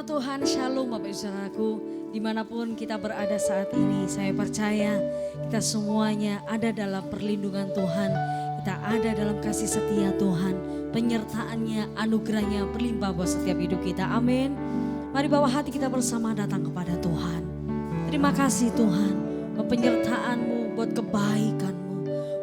Nama Tuhan, Shalom Bapak Ibu Saudaraku. Dimanapun kita berada saat ini, saya percaya kita semuanya ada dalam perlindungan Tuhan. Kita ada dalam kasih setia Tuhan. Penyertaannya, anugerahnya berlimpah buat setiap hidup kita. Amin. Mari bawa hati kita bersama datang kepada Tuhan. Terima kasih Tuhan buat penyertaan-Mu, buat kebaikan-Mu,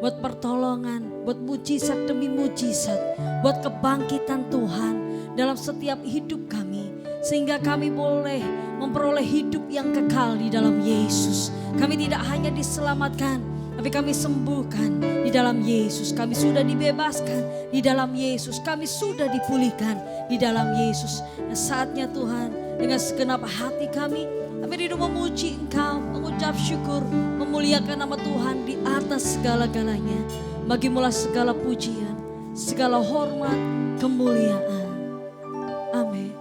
buat pertolongan, buat mujizat demi mujizat, buat kebangkitan Tuhan dalam setiap hidup kami. Sehingga kami boleh memperoleh hidup yang kekal di dalam Yesus. Kami tidak hanya diselamatkan, tapi kami sembuhkan di dalam Yesus. Kami sudah dibebaskan di dalam Yesus. Kami sudah dipulihkan di dalam Yesus. Nah, saatnya Tuhan, dengan segenap hati kami rindu memuji Engkau, mengucap syukur, memuliakan nama Tuhan di atas segala-galanya. Bagimulah segala pujian, segala hormat, kemuliaan. Amin.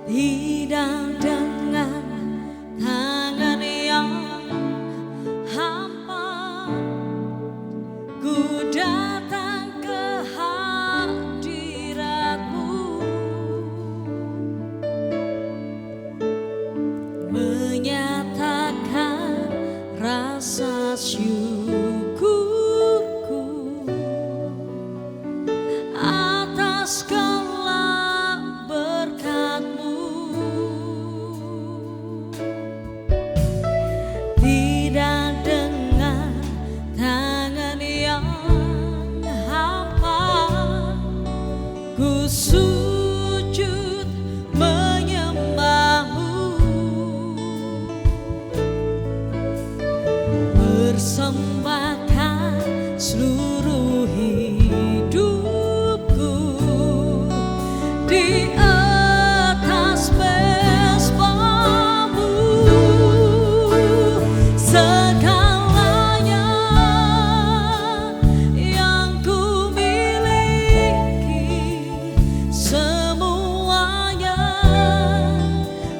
Tidak dengan tangan yang hampa, ku datang ke hadirat-Mu, menyatakan rasa syukurku atas sujud menyembah-Mu, persembahkan seluruh hidupku di atas mezbah-Mu. Segalanya yang ku miliki, semuanya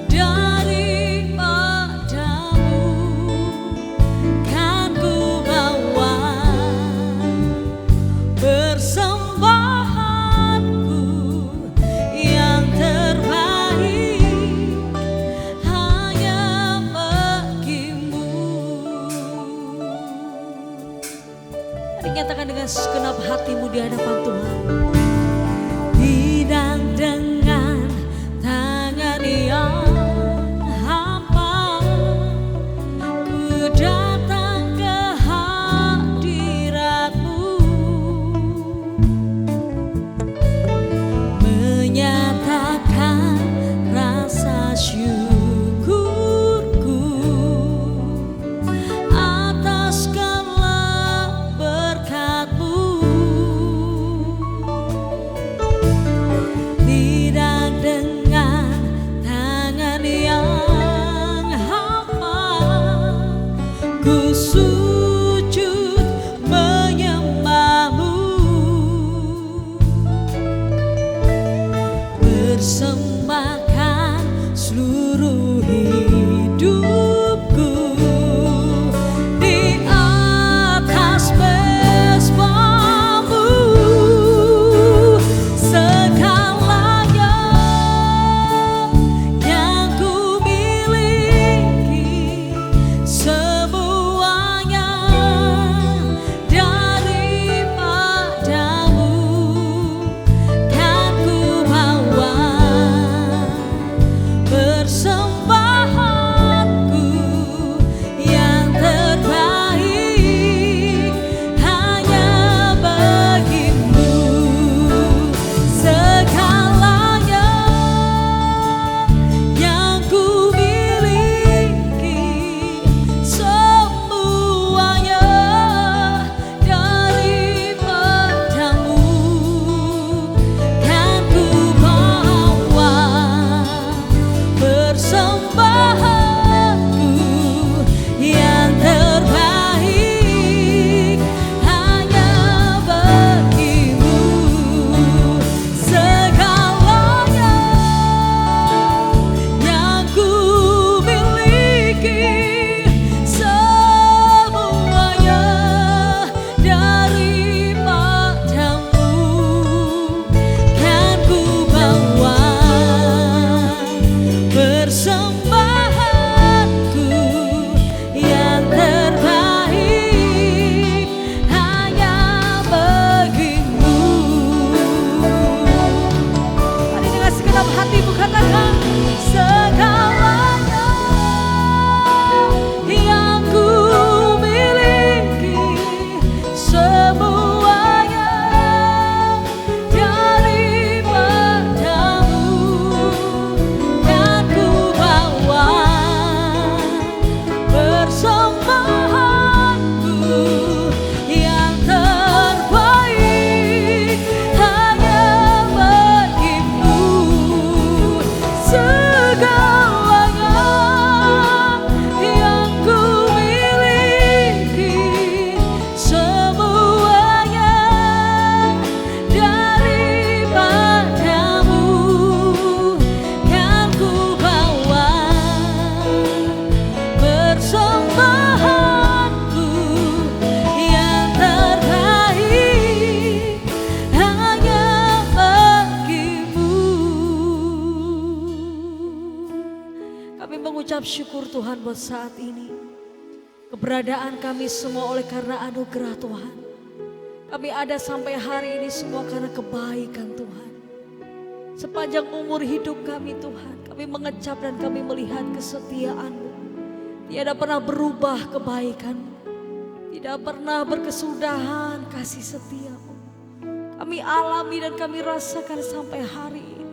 daripada-Mu, kan ku bawa persembahanku yang terbaik hanya bagi-Mu. Mari nyatakan dengan segenap hatimu di hadapan Tuhan. Tidak dengan tangan yang hampa, ku datang ke hadirat-Mu, menyatakan rasa syukurku atas segala berkat-Mu. mengucap syukur Tuhan buat saat ini. Keberadaan kami semua oleh karena anugerah Tuhan. Kami ada sampai hari ini semua karena kebaikan Tuhan. Sepanjang umur hidup kami Tuhan, kami mengecap dan kami melihat kesetiaan-Mu. Tiada pernah berubah kebaikan-Mu. Tidak pernah berkesudahan kasih setia-Mu. Kami alami dan kami rasakan sampai hari ini.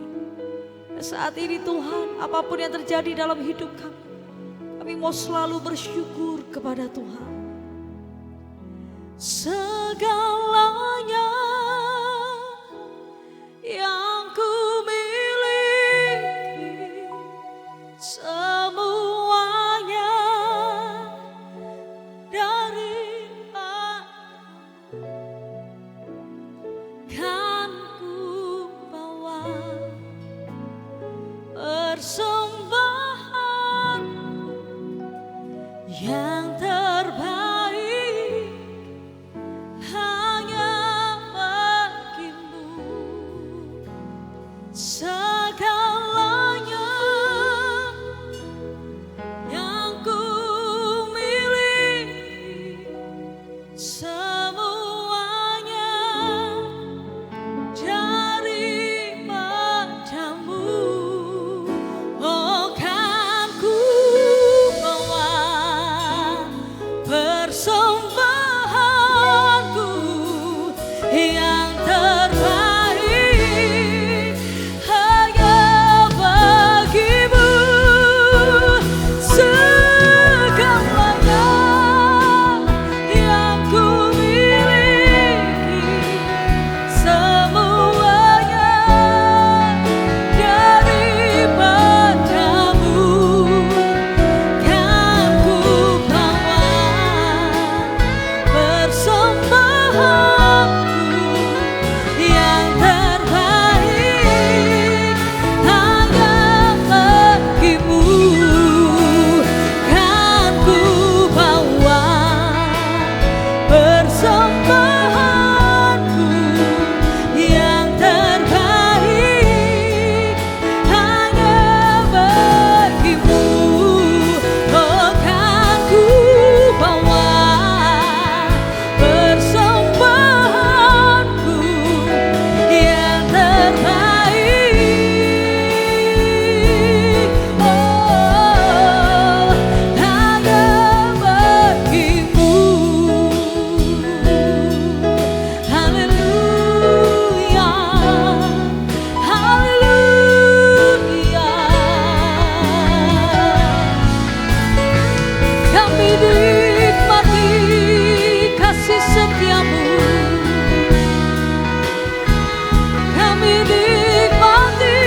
Dan saat ini Tuhan, apapun yang terjadi dalam hidup kami, kami mau selalu bersyukur kepada Tuhan. Segalanya yang ku miliki, semuanya dari kan ku bawa persembahan yang terbaik hanya bagimu. Segalanya yang ku miliki, semuanya dari padamu. Oh, kan ku bawa persembahanku yang terbaik hanya bagimu. Segalanya yang ku miliki, semuanya dari padamu. Kan ku bawa persembahanku yang terbaik hanya bagimu. Kan ku bawa persembahanku yang terbaik hanya bagimu. Oh, kan ku bawa persembahanku yang terbaik. Oh, hanya bagimu. Haleluya, haleluya. Kami nikmati kasih setia-Mu. Kami nikmati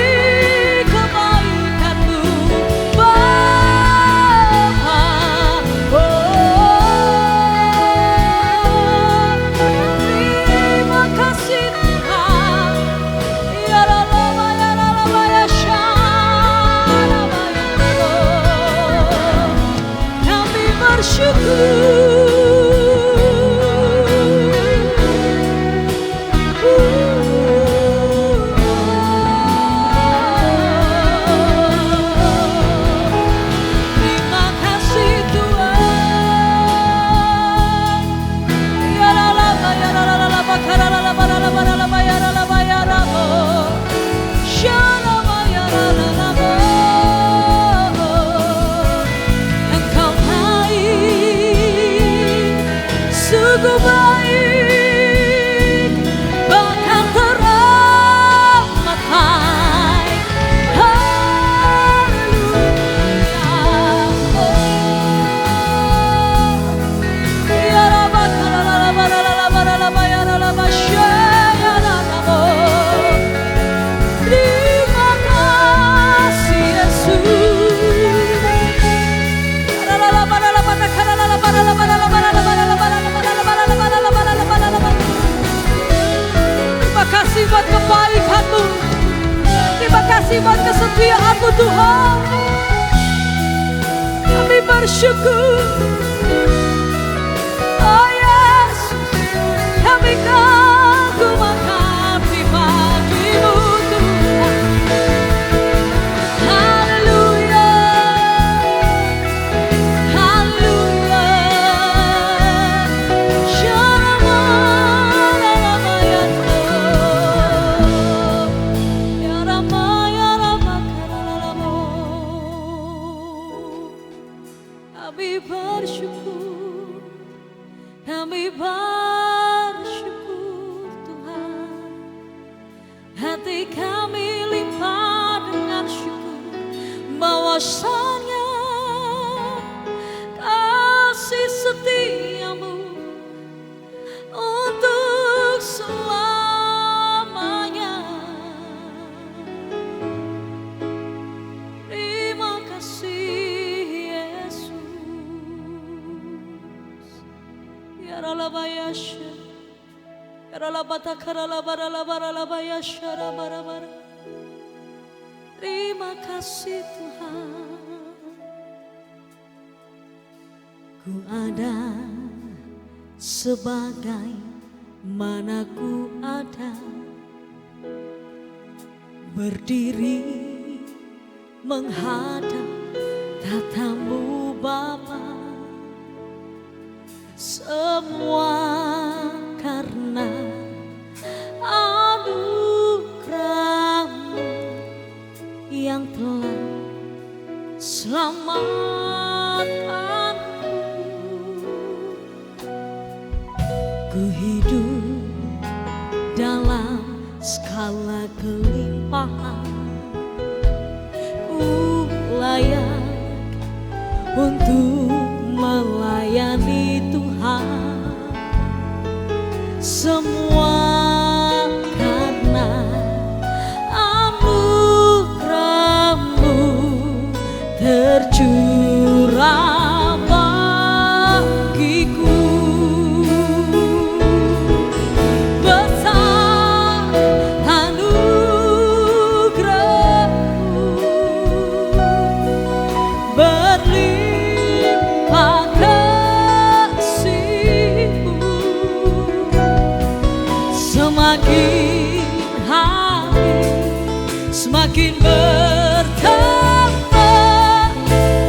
kebaikan-Mu, Bapa. Oh, terima kasih Tuhan. Ya Rama, ya Rama, ya Shalama, ya Allah. Kami bersyukur. Terima kasih Tuhan. Ya Rama, ya Rama, Karalama, ya Rama, ya Rama. Shalama, ya Rama. Engkau baik, sungguh baik, bahkan teramat baik. Haleluya. Oh, ya Rabba, ya Rabba, ya Rabba. Terima kasih Yesus. Terima kasih buat kebaikan-Mu. Terima kasih buat kesetiaan-Mu Tuhan. Kami bersyukur. Oh Yesus, kami kagum di pagi-Mu Tuhan. Haleluya. Kami bersyukur, kami bersyukur Tuhan. Hati kami limpah dengan syukur bahwasanya kasih setiamu untuk selamanya. Terima kasih Yesus. Ya Ralabayasha, ya Ralabatakarabaralabaralabayasha rabarabara. Terima kasih Tuhan. Ku ada sebagai mana ku ada, berdiri menghadap tatamu Bapa. Semua karena anugerah-Mu yang telah selamatkanku. Ku hidup dalam skala kelimpahan, ku layak untuk melayani Tuhan. Semua karena anugerah-Mu tercurah bagiku. Besar anugerah-Mu, berlimpah kasih-Mu. Semakin hari semakin bertambah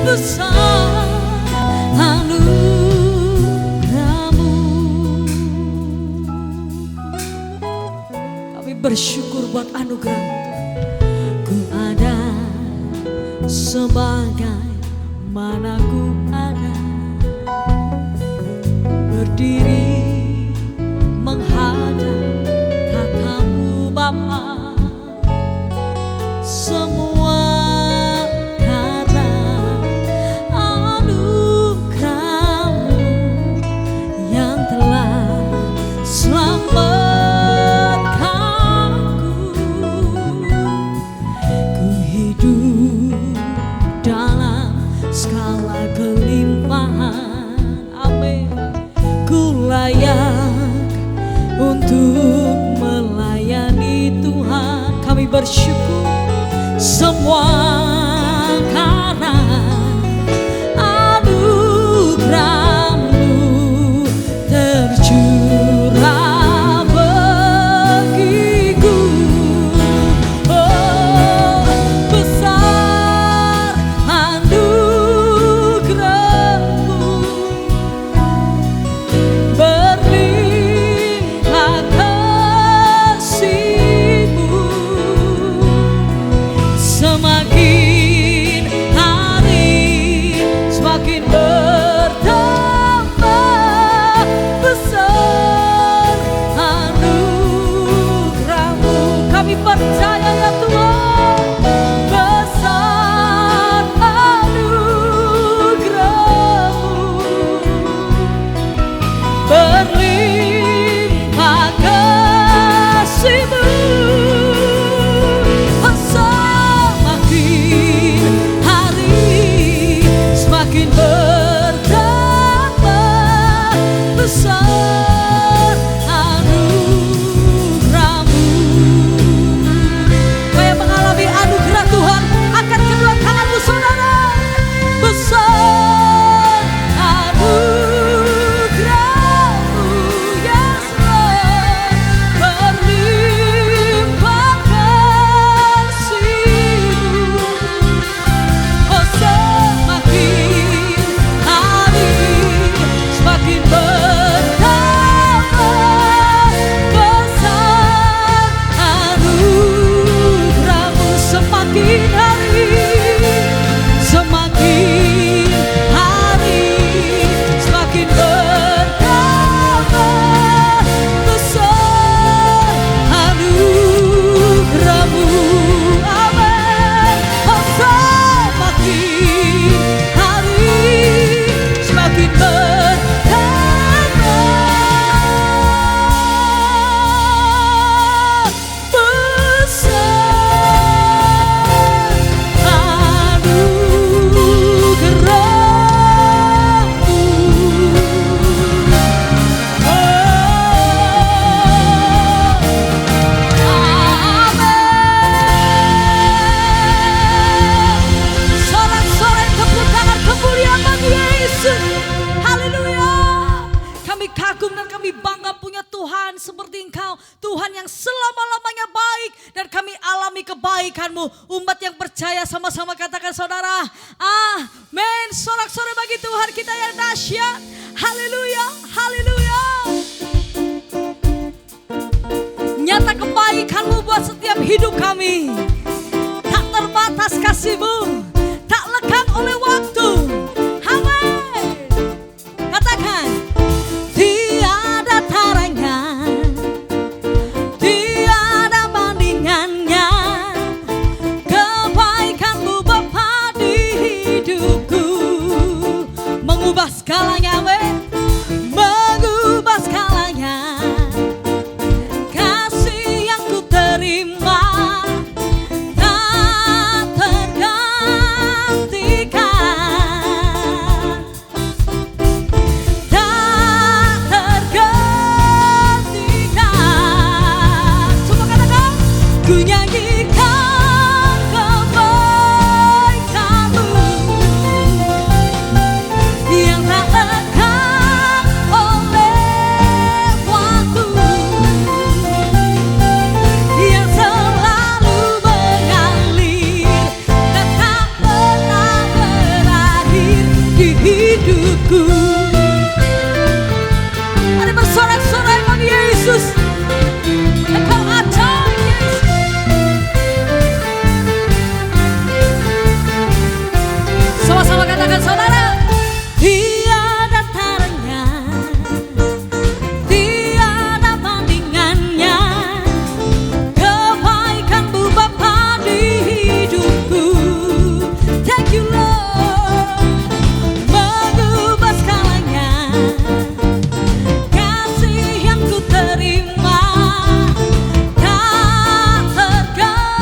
besar anugerah-Mu. Kami bersyukur buat anugerah-Mu. Ku ada sebagai mana ku ada, berdiri menghadap tatamu Bapa. Semua karena anugerah-Mu yang telah selamatkanku. Ku hidup dalam skala kelimpahan, amin. Ku layak untuk melayani Tuhan. Kami bersyukur semua karena anugerah-Mu tercurah bagiku. Oh, besar anugerah-Mu, berlimpah kasih-Mu. Semakin hari semakin bertambah besar anugerah-Mu. Kami percaya ya Tuhan, besar anugerah-Mu, berlimpah kasih-Mu. Semakin hari semakin bertambah besar anugerah-Mu. Kau yang mengalami anugerah Tuhan, angkat kedua tanganmu saudara. Besar anugerah-Mu, yes Lord, berlimpah kasih-Mu. Oh, semakin Tuhan yang selama-lamanya baik dan kami alami kebaikan-Mu. Umat yang percaya sama-sama katakan saudara, amin. Sorak-sorai bagi Tuhan kita yang dahsyat. Haleluya, haleluya. Nyata kebaikan-Mu buat setiap hidup kami. Tak terbatas kasih-Mu, tak lekang oleh waktu. Amin. Katakan, tiada taranya, tiada bandingannya. Kebaikan-Mu Bapa di hidupku, mengubah segalanya, mengubah segalanya. Kasih yang ku terima tak tergantikan, tak tergantikan. Semua katakan, ku nyanyikan kebaikan-Mu yang tak lekang oleh waktu, yang selalu mengalir dan tak pernah berakhir di hidupku. Mari bersorak-sorai bagi Yesus. Engkau ajaib, Yesus. Sama-sama katakan saudara, tiada taranya, tiada bandingannya. Kebaikan-Mu Bapa di hidupku. Thank you Lord, mengubah segalanya. Kasih yang ku terima tak tergantikan.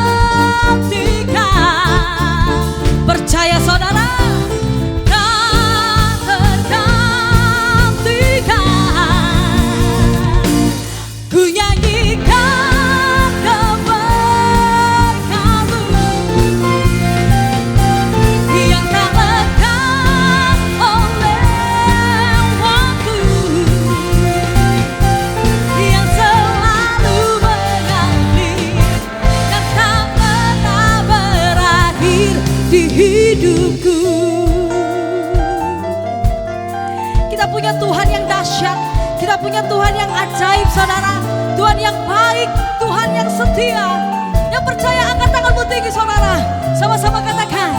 Percaya saudara, tak tergantikan. Ku nyanyikan kebaikan-Mu yang tak lekang oleh waktu, yang selalu mengalir dan tak pernah berakhir di hidupku. Kita punya Tuhan yang dahsyat, kita punya Tuhan yang ajaib saudara. Tuhan yang baik, Tuhan yang setia. Yang percaya angkat tanganmu tinggi saudara. Sama-sama katakan,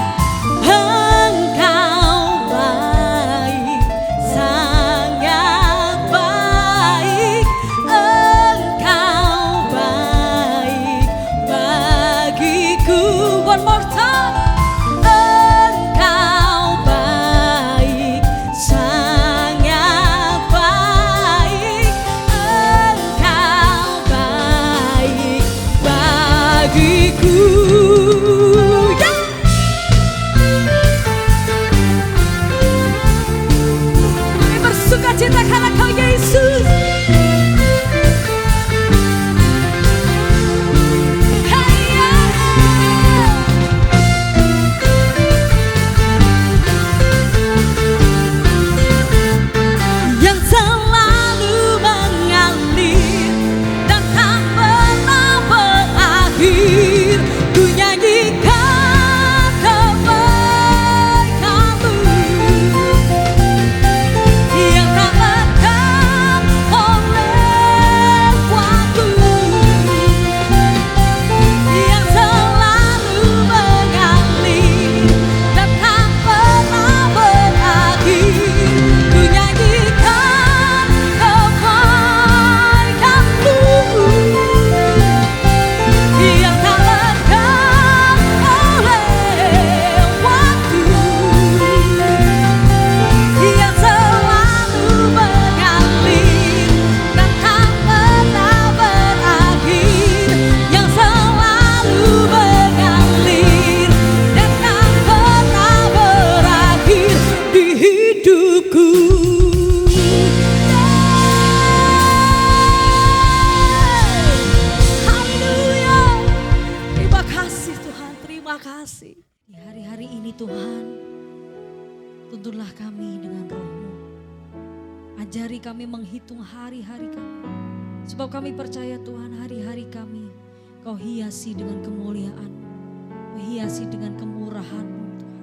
Engkau baik, sangat baik. Engkau baik bagiku. One more time. Engkau baik, sangat baik. Engkau baik bagiku. Yeah. Kami bersuka cita karena Kau Yesus. Hey, yeah. Yang selalu mengalir dan tak pernah berakhir. Ku nyanyikan kebaikan-Mu yang tak lekang oleh waktu, yang selalu mengalir dan tak pernah berakhir. Ku nyanyikan kebaikan-Mu yang tak lekang oleh waktu, yang selalu mengalir dan tak pernah berakhir, yang selalu mengalir dan tak pernah berakhir di hidupku. Haleluya. Terima kasih Tuhan, terima kasih. Di hari-hari ini Tuhan, tuntunlah kami dengan Roh-Mu. Ajari kami menghitung hari-hari kami. Sebab kami percaya Tuhan, hari-hari kami Kau hiasi dengan kemuliaan, Kau hiasi dengan kemurahan-Mu Tuhan.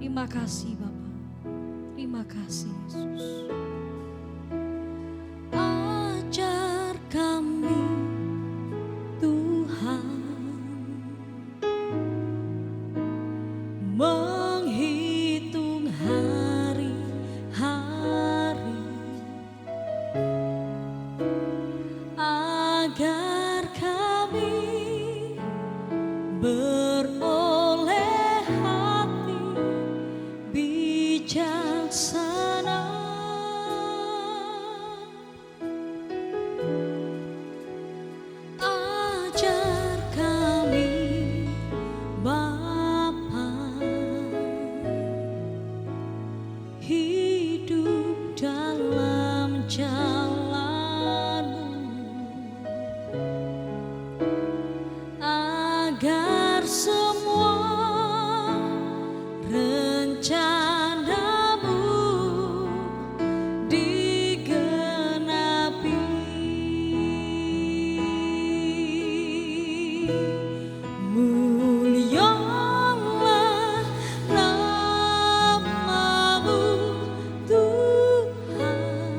Terima kasih Bapa, terima kasih Yesus. Ajar kami Tuhan menghitung hari-hari, agar kami beroleh hati bijaksana. Ajar kami Bapa, hidup dalam jalan-Mu, agar semua rencana-Mu digenapi. Mulialah nama-Mu Tuhan,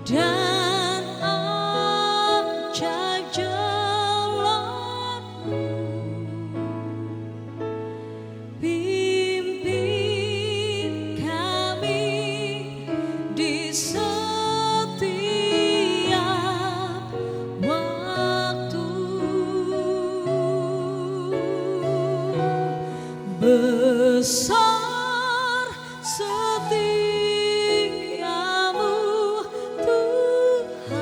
dan ajaib jalan-Mu. Pimpin kami di setiap waktu. Besar setiamu Tuhan,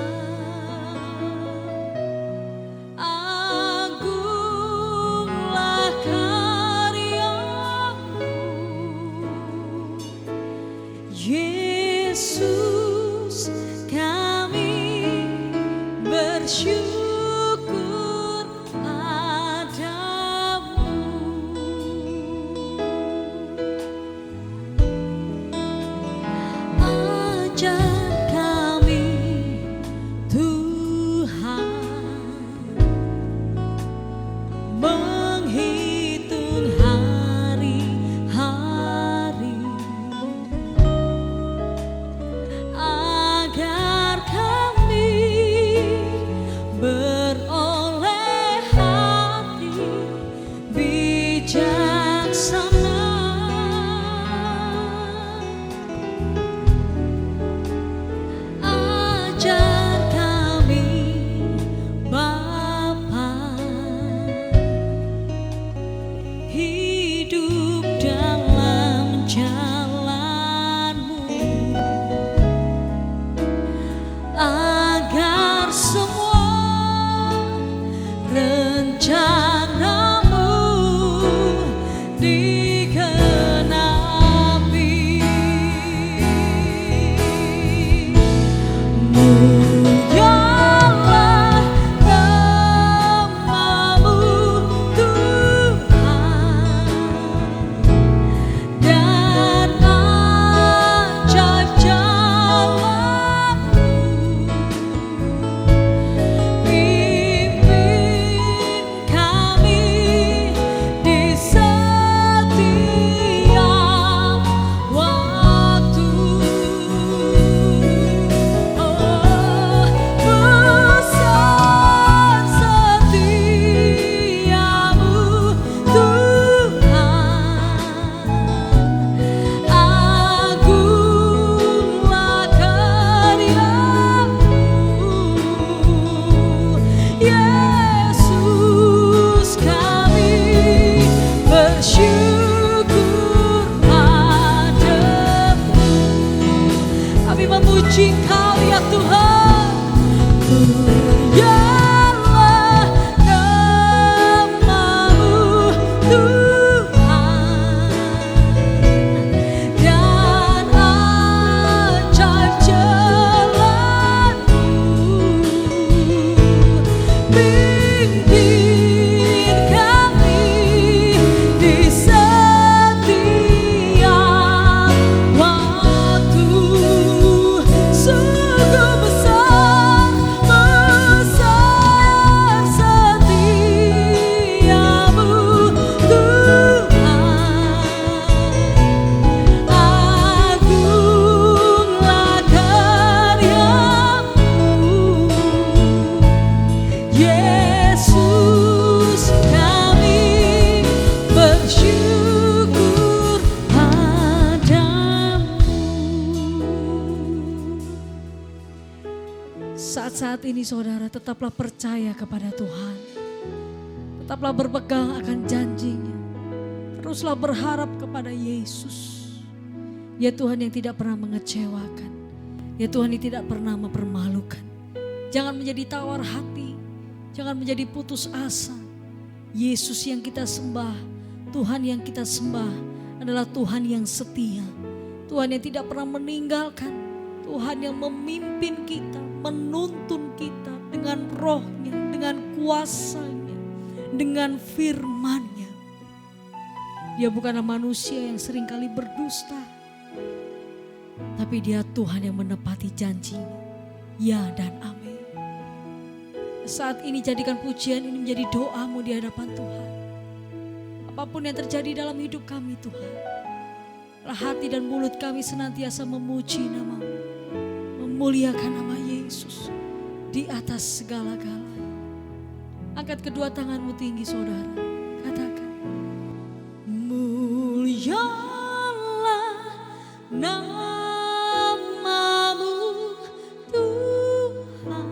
agunglah karya-Mu. Yesus, kami bersyukur padamu. Ajar kami Tuhan menghitung hari-hari, agar kami beroleh hati bijaksana. Ajar kami Bapa, hidup dalam jalan-Mu, agar semua rencana-Mu digenapi. Mulialah nama-Mu Tuhan, dan ajaib jalan-Mu. Pimpin kami di setiap waktu. Besar setiamu Tuhan, agunglah karya-Mu. Yesus, kami bersyukur padamu. Kami memuji Kau ya Tuhan. Mulialah nama-Mu Tuhan, dan ajaib jalan-Mu. Pimpin kami di setiap waktu. Saat ini saudara tetaplah percaya kepada Tuhan. Tetaplah berpegang akan janjinya. Teruslah berharap kepada Yesus. Ya Tuhan yang tidak pernah mengecewakan. Ya Tuhan yang tidak pernah mempermalukan. Jangan menjadi tawar hati. Jangan menjadi putus asa. Yesus yang kita sembah, Tuhan yang kita sembah adalah Tuhan yang setia. Tuhan yang tidak pernah meninggalkan. Tuhan yang memimpin kita, menuntun kita dengan rohnya, dengan kuasanya, dengan firman-Nya. Dia bukanlah manusia yang seringkali berdusta, tapi Dia Tuhan yang menepati janjinya. Ya dan amin. Saat ini jadikan pujian ini menjadi doamu di hadapan Tuhan. Apapun yang terjadi dalam hidup kami Tuhan, hati dan mulut kami senantiasa memuji nama-Mu, memuliakan nama Yesus di atas segala-galanya. Angkat kedua tanganmu tinggi saudara, katakan, mulialah nama-Mu Tuhan,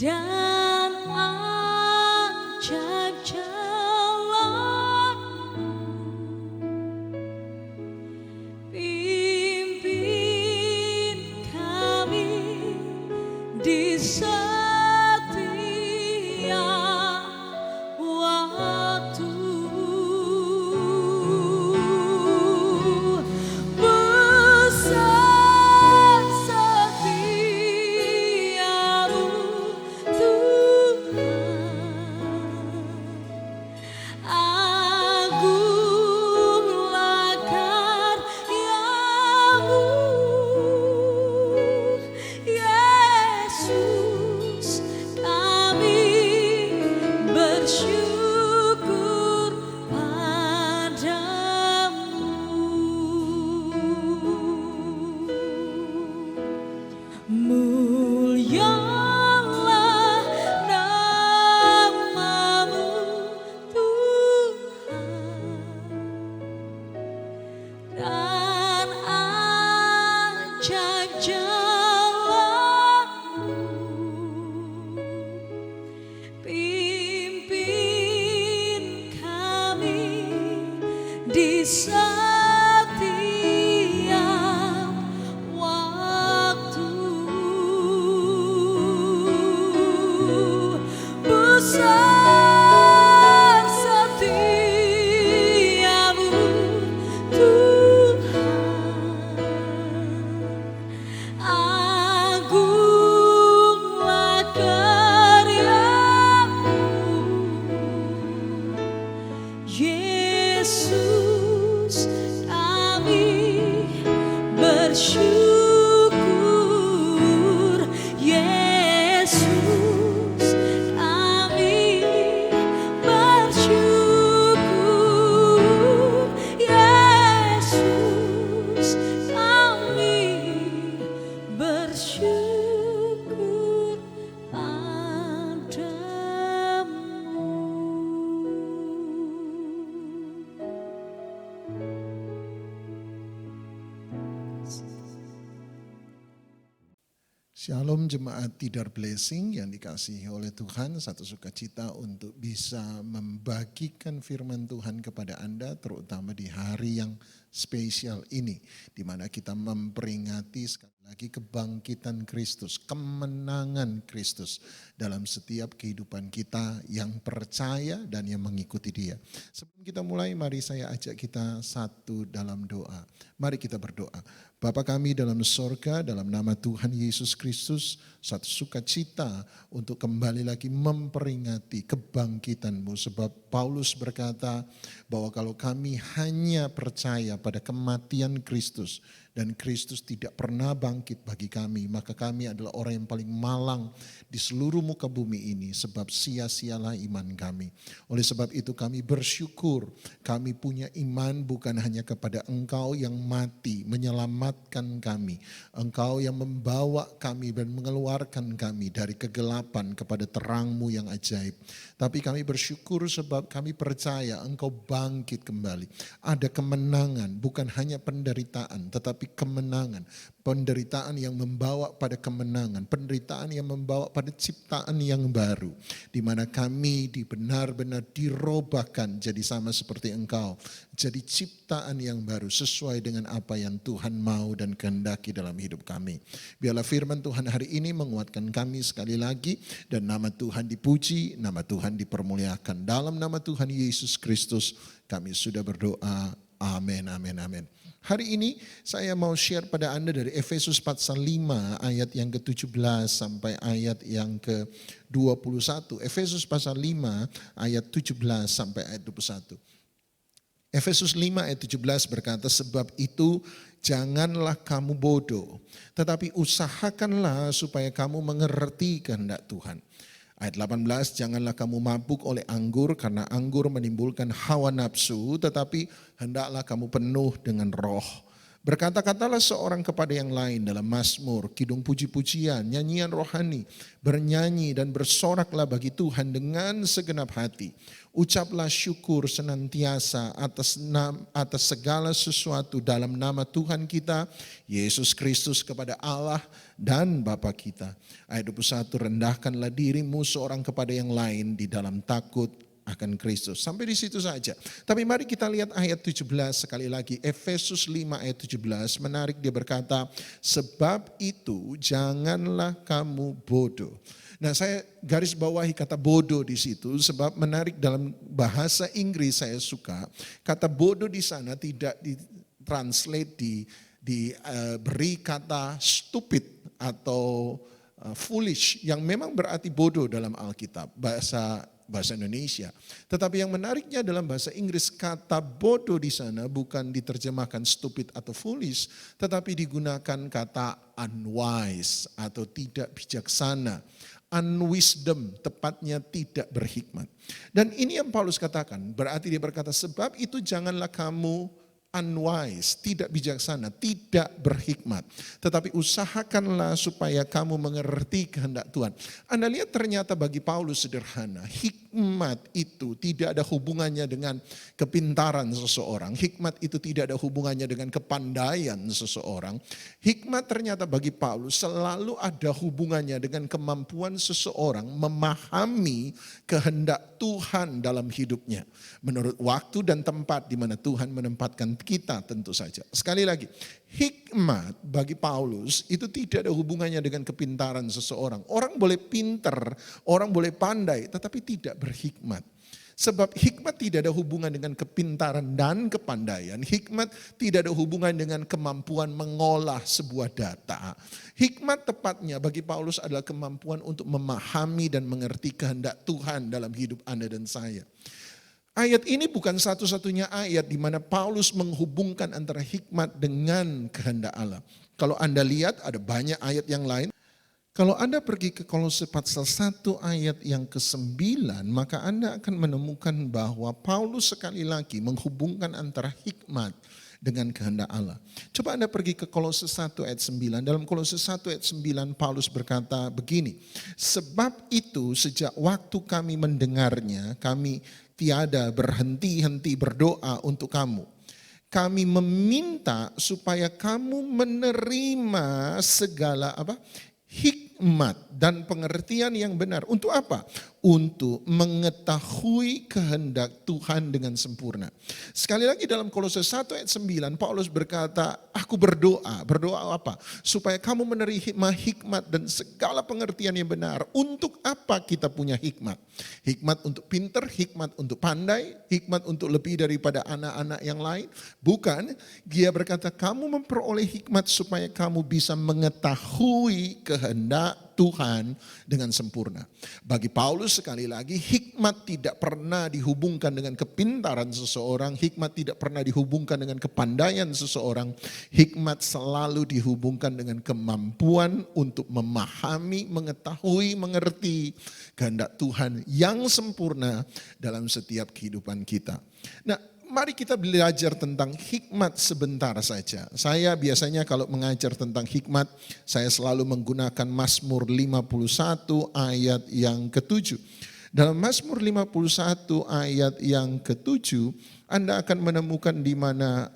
dan ajaib jalan-Mu. Pimpin kami di setiap waktu. Besar setiamu Shalom jemaat Tidar Blessing yang dikasihi oleh Tuhan, satu sukacita untuk bisa membagikan firman Tuhan kepada Anda terutama di hari yang spesial ini, di mana kita memperingati sekali lagi kebangkitan Kristus, kemenangan Kristus dalam setiap kehidupan kita yang percaya dan yang mengikuti Dia. Sebelum kita mulai, mari saya ajak kita satu dalam doa. Mari kita berdoa. Bapa kami dalam sorga, dalam nama Tuhan Yesus Kristus, satu sukacita untuk kembali lagi memperingati kebangkitan-Mu. Sebab Paulus berkata bahwa kalau kami hanya percaya pada kematian Kristus dan Kristus tidak pernah bangkit bagi kami, maka kami adalah orang yang paling malang di seluruh muka bumi ini, sebab sia-sialah iman kami. Oleh sebab itu kami bersyukur, kami punya iman bukan hanya kepada Engkau yang mati, menyelamatkan kami. Engkau yang membawa kami dan mengeluarkan kami dari kegelapan kepada terang-Mu yang ajaib. Tapi kami bersyukur sebab kami percaya Engkau bangkit kembali. Ada kemenangan, bukan hanya penderitaan, tetapi kemenangan. Penderitaan penderitaan yang membawa pada kemenangan, penderitaan yang membawa pada ciptaan yang baru, di mana kami benar-benar dirobahkan jadi sama seperti Engkau, jadi ciptaan yang baru sesuai dengan apa yang Tuhan mau dan kehendaki dalam hidup kami. Biarlah firman Tuhan hari ini menguatkan kami sekali lagi, dan nama Tuhan dipuji, nama Tuhan dipermuliakan. Dalam nama Tuhan Yesus Kristus kami sudah berdoa. Amin, amin, amin. Hari ini saya mau share pada Anda dari Efesus pasal 5 ayat yang ke-17 sampai ayat yang ke-21. Efesus pasal 5 ayat 17 sampai ayat 21. Efesus 5 ayat 17 berkata, sebab itu janganlah kamu bodoh, tetapi usahakanlah supaya kamu mengerti kehendak Tuhan. Ayat 18, janganlah kamu mabuk oleh anggur karena anggur menimbulkan hawa nafsu, tetapi hendaklah kamu penuh dengan roh. Berkata-katalah seorang kepada yang lain dalam mazmur, kidung puji-pujian, nyanyian rohani, bernyanyi dan bersoraklah bagi Tuhan dengan segenap hati. Ucaplah syukur senantiasa atas segala sesuatu dalam nama Tuhan kita, Yesus Kristus kepada Allah dan Bapa kita. Ayat 21, rendahkanlah dirimu seorang kepada yang lain di dalam takut akan Kristus. Sampai di situ saja. Tapi mari kita lihat ayat 17 sekali lagi. Efesus 5 ayat 17 menarik, dia berkata, sebab itu janganlah kamu bodoh. Nah, saya garis bawahi kata bodoh di situ sebab menarik, dalam bahasa Inggris saya suka kata bodoh di sana tidak ditranslate diberi kata stupid atau foolish yang memang berarti bodoh dalam Alkitab bahasa Indonesia. Tetapi yang menariknya dalam bahasa Inggris, kata bodoh di sana bukan diterjemahkan stupid atau foolish, tetapi digunakan kata unwise atau tidak bijaksana. Unwisdom, tepatnya tidak berhikmat. Dan ini yang Paulus katakan, berarti dia berkata, sebab itu janganlah kamu unwise, tidak bijaksana, tidak berhikmat. Tetapi usahakanlah supaya kamu mengerti kehendak Tuhan. Anda lihat ternyata bagi Paulus sederhana, hikmat itu tidak ada hubungannya dengan kepintaran seseorang. Hikmat itu tidak ada hubungannya dengan kepandaian seseorang. Hikmat ternyata bagi Paulus selalu ada hubungannya dengan kemampuan seseorang memahami kehendak Tuhan dalam hidupnya. Menurut waktu dan tempat di mana Tuhan menempatkan kita tentu saja. Sekali lagi, hikmat bagi Paulus itu tidak ada hubungannya dengan kepintaran seseorang. Orang boleh pintar, orang boleh pandai, tetapi tidak berhikmat. Sebab hikmat tidak ada hubungan dengan kepintaran dan kepandaian. Hikmat tidak ada hubungan dengan kemampuan mengolah sebuah data. Hikmat tepatnya bagi Paulus adalah kemampuan untuk memahami dan mengerti kehendak Tuhan dalam hidup Anda dan saya. Ayat ini bukan satu-satunya ayat di mana Paulus menghubungkan antara hikmat dengan kehendak Allah. Kalau Anda lihat ada banyak ayat yang lain. Kalau Anda pergi ke Kolose pasal 1 ayat yang ke-9, maka Anda akan menemukan bahwa Paulus sekali lagi menghubungkan antara hikmat dengan kehendak Allah. Coba Anda pergi ke Kolose 1 ayat 9. Dalam Kolose 1 ayat 9 Paulus berkata begini, sebab itu sejak waktu kami mendengarnya, kami tiada berhenti-henti berdoa untuk kamu. Kami meminta supaya kamu menerima segala hikmat dan pengertian yang benar. Untuk apa? Untuk mengetahui kehendak Tuhan dengan sempurna. Sekali lagi dalam Kolose 1 ayat 9 Paulus berkata, aku berdoa. Berdoa apa? Supaya kamu menerima hikmat dan segala pengertian yang benar. Untuk apa kita punya hikmat? Hikmat untuk pinter, hikmat untuk pandai, hikmat untuk lebih daripada anak-anak yang lain? Bukan. Dia berkata kamu memperoleh hikmat supaya kamu bisa mengetahui kehendak Tuhan dengan sempurna. Bagi Paulus sekali lagi, hikmat tidak pernah dihubungkan dengan kepintaran seseorang, hikmat tidak pernah dihubungkan dengan kepandaian seseorang, hikmat selalu dihubungkan dengan kemampuan untuk memahami, mengetahui, mengerti kehendak Tuhan yang sempurna dalam setiap kehidupan kita. Nah, mari kita belajar tentang hikmat sebentar saja. Saya biasanya kalau mengajar tentang hikmat, saya selalu menggunakan Mazmur 51 ayat yang ke-7. Dalam Mazmur 51 ayat yang ke-7, Anda akan menemukan di mana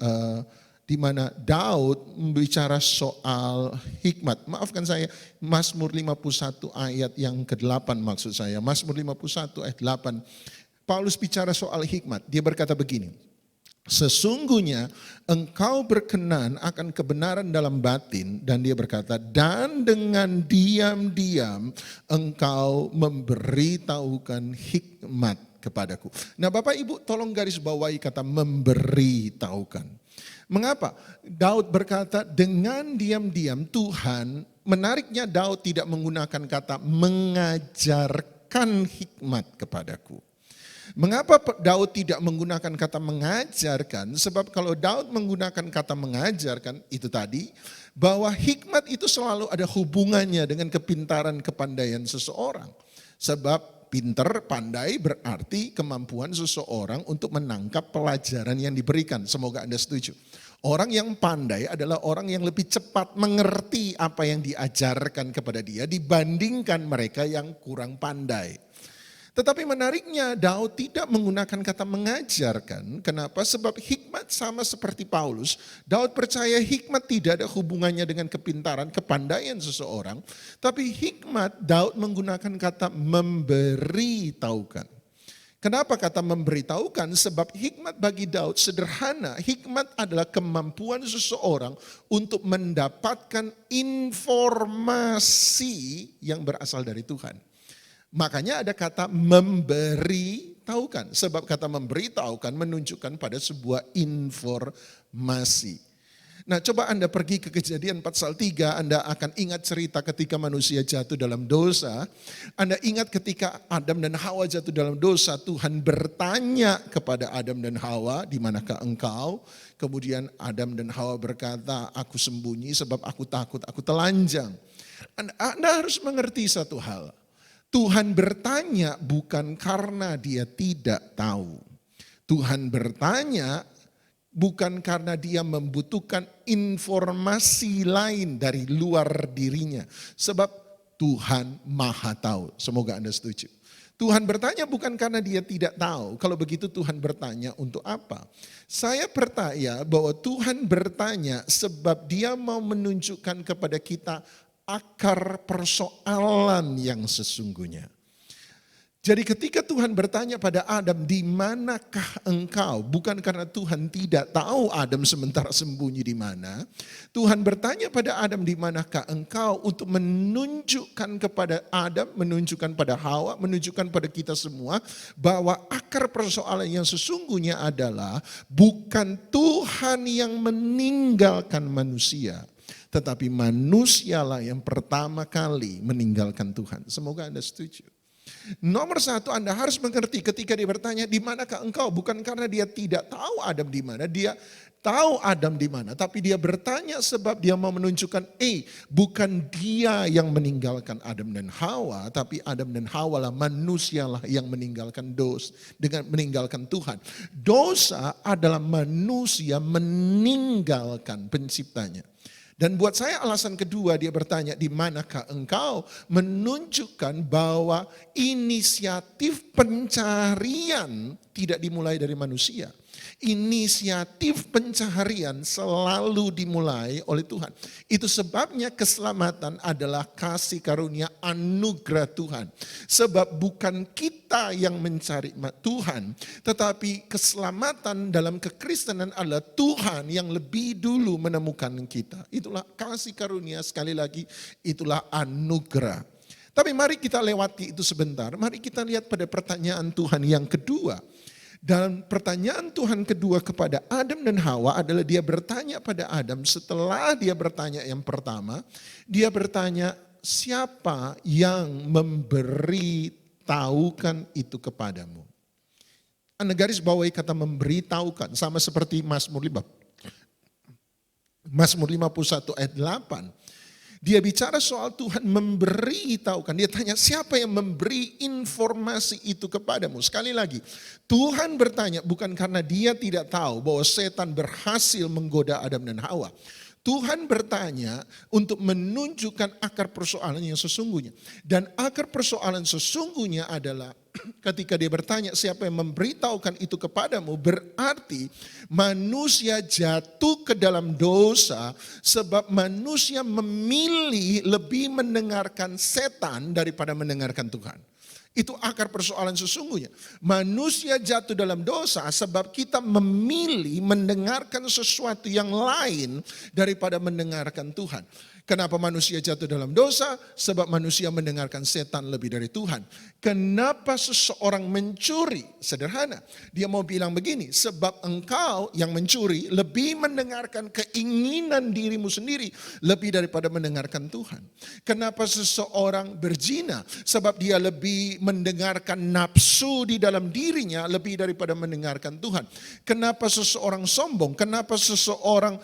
di mana Daud bicara soal hikmat. Maafkan saya, Mazmur 51 ayat yang ke-8 maksud saya. Mazmur 51 ayat 8. Paulus bicara soal hikmat. Dia berkata begini, sesungguhnya engkau berkenan akan kebenaran dalam batin, dan dia berkata, dan dengan diam-diam engkau memberitahukan hikmat kepadaku. Nah Bapak Ibu tolong garis bawahi kata memberitahukan. Mengapa? Daud berkata dengan diam-diam Tuhan, menariknya Daud tidak menggunakan kata mengajarkan hikmat kepadaku. Mengapa Daud tidak menggunakan kata mengajarkan? Sebab kalau Daud menggunakan kata mengajarkan, itu tadi, bahwa hikmat itu selalu ada hubungannya dengan kepintaran, kepandaian seseorang. Sebab pinter, pandai berarti kemampuan seseorang untuk menangkap pelajaran yang diberikan. Semoga Anda setuju. Orang yang pandai adalah orang yang lebih cepat mengerti apa yang diajarkan kepada dia dibandingkan mereka yang kurang pandai. Tetapi menariknya Daud tidak menggunakan kata mengajarkan. Kenapa? Sebab hikmat sama seperti Paulus. Daud percaya hikmat tidak ada hubungannya dengan kepintaran, kepandaian seseorang. Tapi hikmat Daud menggunakan kata memberitahukan. Kenapa kata memberitahukan? Sebab hikmat bagi Daud sederhana. Hikmat adalah kemampuan seseorang untuk mendapatkan informasi yang berasal dari Tuhan. Makanya ada kata memberitahukan. Sebab kata memberitahukan menunjukkan pada sebuah informasi. Nah coba Anda pergi ke Kejadian pasal 3, Anda akan ingat cerita ketika manusia jatuh dalam dosa. Anda ingat ketika Adam dan Hawa jatuh dalam dosa, Tuhan bertanya kepada Adam dan Hawa, di manakah engkau? Kemudian Adam dan Hawa berkata, aku sembunyi sebab aku takut, aku telanjang. Anda harus mengerti satu hal. Tuhan bertanya bukan karena dia tidak tahu. Tuhan bertanya bukan karena dia membutuhkan informasi lain dari luar dirinya. Sebab Tuhan Maha Tahu. Semoga Anda setuju. Tuhan bertanya bukan karena dia tidak tahu. Kalau begitu Tuhan bertanya untuk apa? Saya percaya bahwa Tuhan bertanya sebab dia mau menunjukkan kepada kita akar persoalan yang sesungguhnya. Jadi ketika Tuhan bertanya pada Adam, di manakah engkau? Bukan karena Tuhan tidak tahu Adam sementara sembunyi di mana. Tuhan bertanya pada Adam, di manakah engkau? Untuk menunjukkan kepada Adam, menunjukkan pada Hawa, menunjukkan pada kita semua bahwa akar persoalan yang sesungguhnya adalah bukan Tuhan yang meninggalkan manusia. Tetapi manusialah yang pertama kali meninggalkan Tuhan. Semoga Anda setuju. Nomor satu Anda harus mengerti ketika dia bertanya di manakah engkau. Bukan karena dia tidak tahu Adam di mana. Dia tahu Adam di mana. Tapi dia bertanya sebab dia mau menunjukkan bukan dia yang meninggalkan Adam dan Hawa. Tapi Adam dan Hawa lah, manusialah yang meninggalkan dengan meninggalkan Tuhan. Dosa adalah manusia meninggalkan penciptanya. Dan buat saya alasan kedua dia bertanya di manakah engkau, menunjukkan bahwa inisiatif pencarian tidak dimulai dari manusia. Inisiatif pencarian selalu dimulai oleh Tuhan. Itu sebabnya keselamatan adalah kasih karunia anugerah Tuhan. Sebab bukan kita yang mencari Tuhan, tetapi keselamatan dalam kekristenan adalah Tuhan yang lebih dulu menemukan kita. Itulah kasih karunia, sekali lagi itulah anugerah. Tapi mari kita lewati itu sebentar. Mari kita lihat pada pertanyaan Tuhan yang kedua. Dan pertanyaan Tuhan kedua kepada Adam dan Hawa adalah dia bertanya pada Adam setelah dia bertanya yang pertama. Dia bertanya, siapa yang memberitahukan itu kepadamu? Anda garis bawahi kata memberitahukan, sama seperti Mazmur 51 ayat 8. Dia bicara soal Tuhan memberitahukan. Dia tanya siapa yang memberi informasi itu kepadamu. Sekali lagi, Tuhan bertanya bukan karena dia tidak tahu bahwa setan berhasil menggoda Adam dan Hawa. Tuhan bertanya untuk menunjukkan akar persoalan yang sesungguhnya. Dan akar persoalan sesungguhnya adalah ketika dia bertanya siapa yang memberitahukan itu kepadamu, berarti manusia jatuh ke dalam dosa sebab manusia memilih lebih mendengarkan setan daripada mendengarkan Tuhan. Itu akar persoalan sesungguhnya. Manusia jatuh dalam dosa sebab kita memilih mendengarkan sesuatu yang lain daripada mendengarkan Tuhan. Kenapa manusia jatuh dalam dosa? Sebab manusia mendengarkan setan lebih dari Tuhan. Kenapa seseorang mencuri? Sederhana. Dia mau bilang begini, sebab engkau yang mencuri lebih mendengarkan keinginan dirimu sendiri lebih daripada mendengarkan Tuhan. Kenapa seseorang berzina? Sebab dia lebih mendengarkan nafsu di dalam dirinya lebih daripada mendengarkan Tuhan. Kenapa seseorang sombong? Kenapa seseorang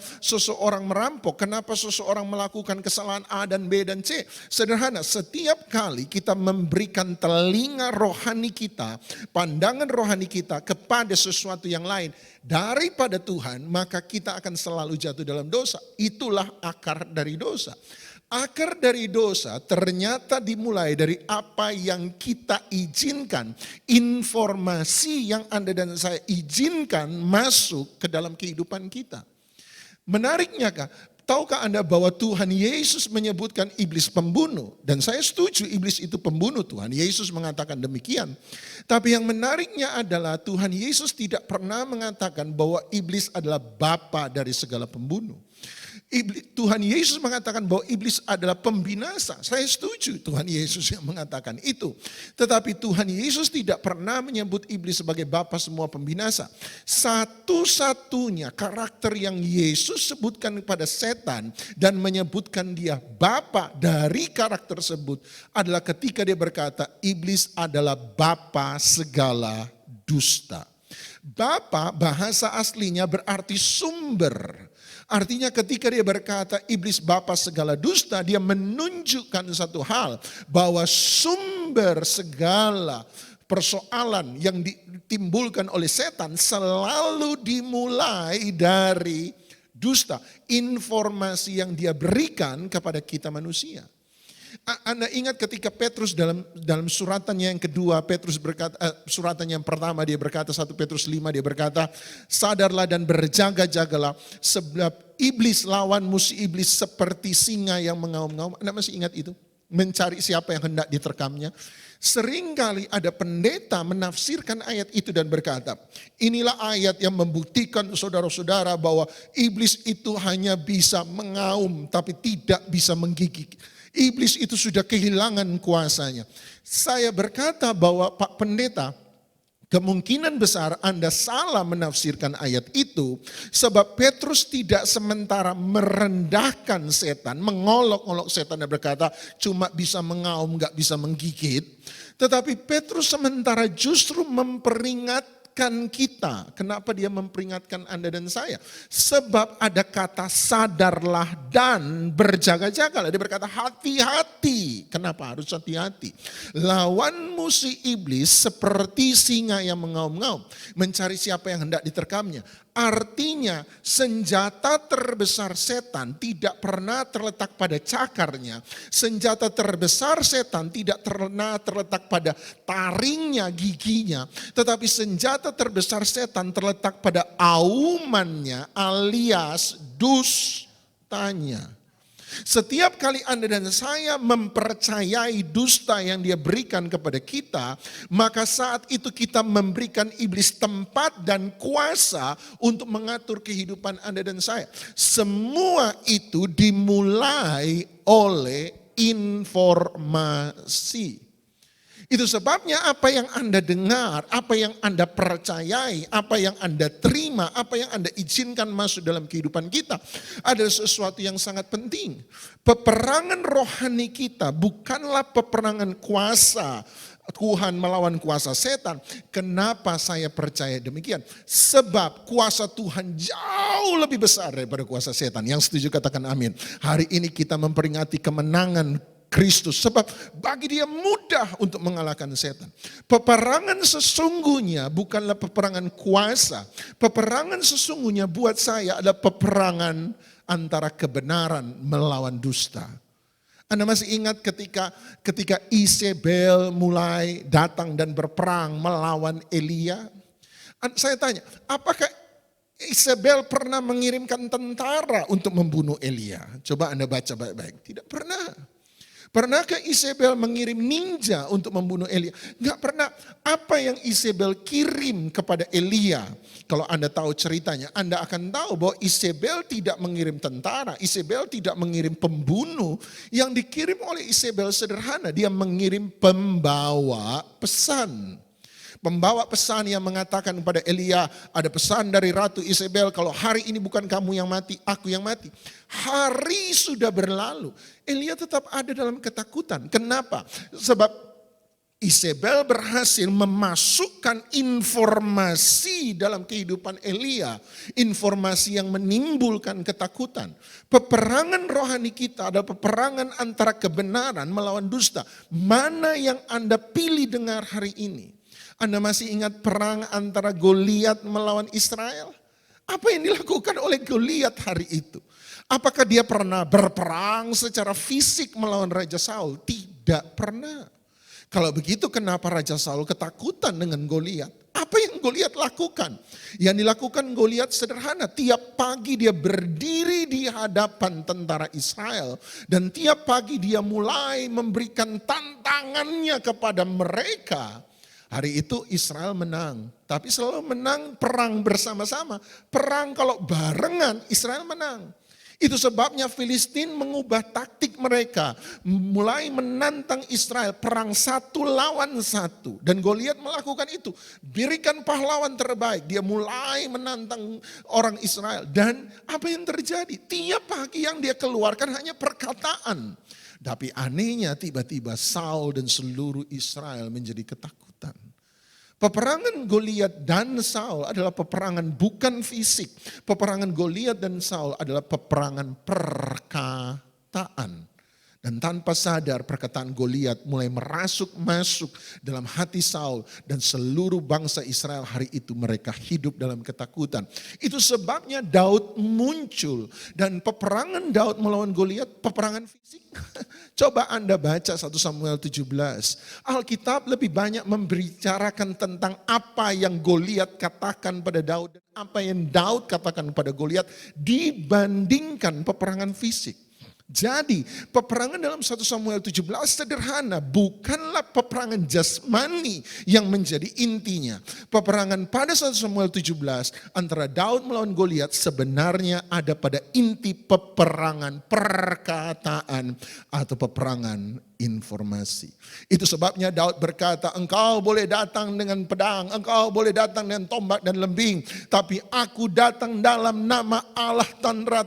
merampok? Kenapa seseorang melakukan kesalahan A dan B dan C? Sederhana, setiap kali kita memberikan telinga rohani kita, pandangan rohani kita kepada sesuatu yang lain daripada Tuhan, maka kita akan selalu jatuh dalam dosa. Itulah akar dari dosa. Akar dari dosa ternyata dimulai dari apa yang kita izinkan, informasi yang Anda dan saya izinkan masuk ke dalam kehidupan kita. Menariknya kah? Tahukah Anda bahwa Tuhan Yesus menyebutkan iblis pembunuh? Dan saya setuju iblis itu pembunuh, Tuhan Yesus mengatakan demikian. Tapi yang menariknya adalah Tuhan Yesus tidak pernah mengatakan bahwa iblis adalah bapa dari segala pembunuh. Tuhan Yesus mengatakan bahwa iblis adalah pembinasa. Saya setuju Tuhan Yesus yang mengatakan itu. Tetapi Tuhan Yesus tidak pernah menyebut iblis sebagai bapa semua pembinasa. Satu-satunya karakter yang Yesus sebutkan kepada setan dan menyebutkan dia bapa dari karakter tersebut adalah ketika dia berkata iblis adalah bapa segala dusta. Bapa bahasa aslinya berarti sumber. Artinya ketika dia berkata iblis bapa segala dusta, dia menunjukkan satu hal, bahwa sumber segala persoalan yang ditimbulkan oleh setan selalu dimulai dari dusta. Informasi yang dia berikan kepada kita manusia. Anda ingat ketika Petrus dalam suratannya yang kedua, Petrus berkata, suratan yang pertama dia berkata 1 Petrus 5 dia berkata, sadarlah dan berjaga-jagalah sebab iblis lawanmu si iblis seperti singa yang mengaum-ngaum. Anda masih ingat itu? Mencari siapa yang hendak diterkamnya. Seringkali ada pendeta menafsirkan ayat itu dan berkata, inilah ayat yang membuktikan saudara-saudara bahwa iblis itu hanya bisa mengaum tapi tidak bisa menggigit. Iblis itu sudah kehilangan kuasanya. Saya berkata bahwa Pak Pendeta, kemungkinan besar Anda salah menafsirkan ayat itu. Sebab Petrus tidak sementara merendahkan setan, mengolok-olok setan dan berkata cuma bisa mengaum gak bisa menggigit. Tetapi Petrus sementara justru memperingatkan kita. Kenapa dia memperingatkan Anda dan saya? Sebab ada kata sadarlah dan berjaga-jagalah. Dia berkata hati-hati. Kenapa harus hati-hati? Lawanmu si iblis seperti singa yang mengaum-ngaum. Mencari siapa yang hendak diterkamnya. Artinya senjata terbesar setan tidak pernah terletak pada cakarnya. Senjata terbesar setan tidak pernah terletak pada taringnya, giginya. Tetapi senjata terbesar setan terletak pada aumannya alias dustanya. Setiap kali Anda dan saya mempercayai dusta yang dia berikan kepada kita, maka saat itu kita memberikan iblis tempat dan kuasa untuk mengatur kehidupan Anda dan saya. Semua itu dimulai oleh informasi. Itu sebabnya apa yang Anda dengar, apa yang Anda percayai, apa yang Anda terima, apa yang Anda izinkan masuk dalam kehidupan kita adalah sesuatu yang sangat penting. Peperangan rohani kita bukanlah peperangan kuasa Tuhan melawan kuasa setan. Kenapa saya percaya demikian? Sebab kuasa Tuhan jauh lebih besar daripada kuasa setan. Yang setuju katakan amin. Hari ini kita memperingati kemenangan Kristus, sebab bagi dia mudah untuk mengalahkan setan. Peperangan sesungguhnya bukanlah peperangan kuasa. Peperangan sesungguhnya buat saya adalah peperangan antara kebenaran melawan dusta. Anda masih ingat ketika Isabel mulai datang dan berperang melawan Elia? Saya tanya, apakah Isabel pernah mengirimkan tentara untuk membunuh Elia? Coba Anda baca baik-baik. Tidak pernah. Pernahkah Isabel mengirim ninja untuk membunuh Elia? Enggak pernah. Apa yang Isabel kirim kepada Elia? Kalau Anda tahu ceritanya, Anda akan tahu bahwa Isabel tidak mengirim tentara. Isabel tidak mengirim pembunuh. Yang dikirim oleh Isabel sederhana. Dia mengirim pembawa pesan. Pembawa pesan yang mengatakan kepada Elia, ada pesan dari Ratu Isabel, kalau hari ini bukan kamu yang mati, aku yang mati. Hari sudah berlalu, Elia tetap ada dalam ketakutan. Kenapa? Sebab Isabel berhasil memasukkan informasi dalam kehidupan Elia. Informasi yang menimbulkan ketakutan. Peperangan rohani kita adalah peperangan antara kebenaran melawan dusta. Mana yang Anda pilih dengar hari ini? Anda masih ingat perang antara Goliat melawan Israel? Apa yang dilakukan oleh Goliat hari itu? Apakah dia pernah berperang secara fisik melawan Raja Saul? Tidak pernah. Kalau begitu kenapa Raja Saul ketakutan dengan Goliat? Apa yang Goliat lakukan? Yang dilakukan Goliat sederhana. Tiap pagi dia berdiri di hadapan tentara Israel. Dan tiap pagi dia mulai memberikan tantangannya kepada mereka. Hari itu Israel menang, tapi selalu menang perang bersama-sama. Perang kalau barengan Israel menang. Itu sebabnya Filistin mengubah taktik mereka. Mulai menantang Israel perang 1 lawan 1. Dan Goliat melakukan itu. Berikan pahlawan terbaik. Dia mulai menantang orang Israel. Dan apa yang terjadi? Tiap pagi yang dia keluarkan hanya perkataan. Tapi anehnya tiba-tiba Saul dan seluruh Israel menjadi ketakutan. Peperangan Goliat dan Saul adalah peperangan bukan fisik. Peperangan Goliat dan Saul adalah peperangan perkataan. Dan tanpa sadar perkataan Goliat mulai masuk dalam hati Saul. Dan seluruh bangsa Israel hari itu mereka hidup dalam ketakutan. Itu sebabnya Daud muncul. Dan peperangan Daud melawan Goliat peperangan fisik. Coba Anda baca 1 Samuel 17. Alkitab lebih banyak membicarakan tentang apa yang Goliat katakan pada Daud. Dan apa yang Daud katakan pada Goliat dibandingkan peperangan fisik. Jadi peperangan dalam 1 Samuel 17 sederhana, bukanlah peperangan jasmani yang menjadi intinya. Peperangan pada 1 Samuel 17 antara Daud melawan Goliat sebenarnya ada pada inti peperangan perkataan atau peperangan informasi. Itu sebabnya Daud berkata, engkau boleh datang dengan pedang, engkau boleh datang dengan tombak dan lembing, tapi aku datang dalam nama Allah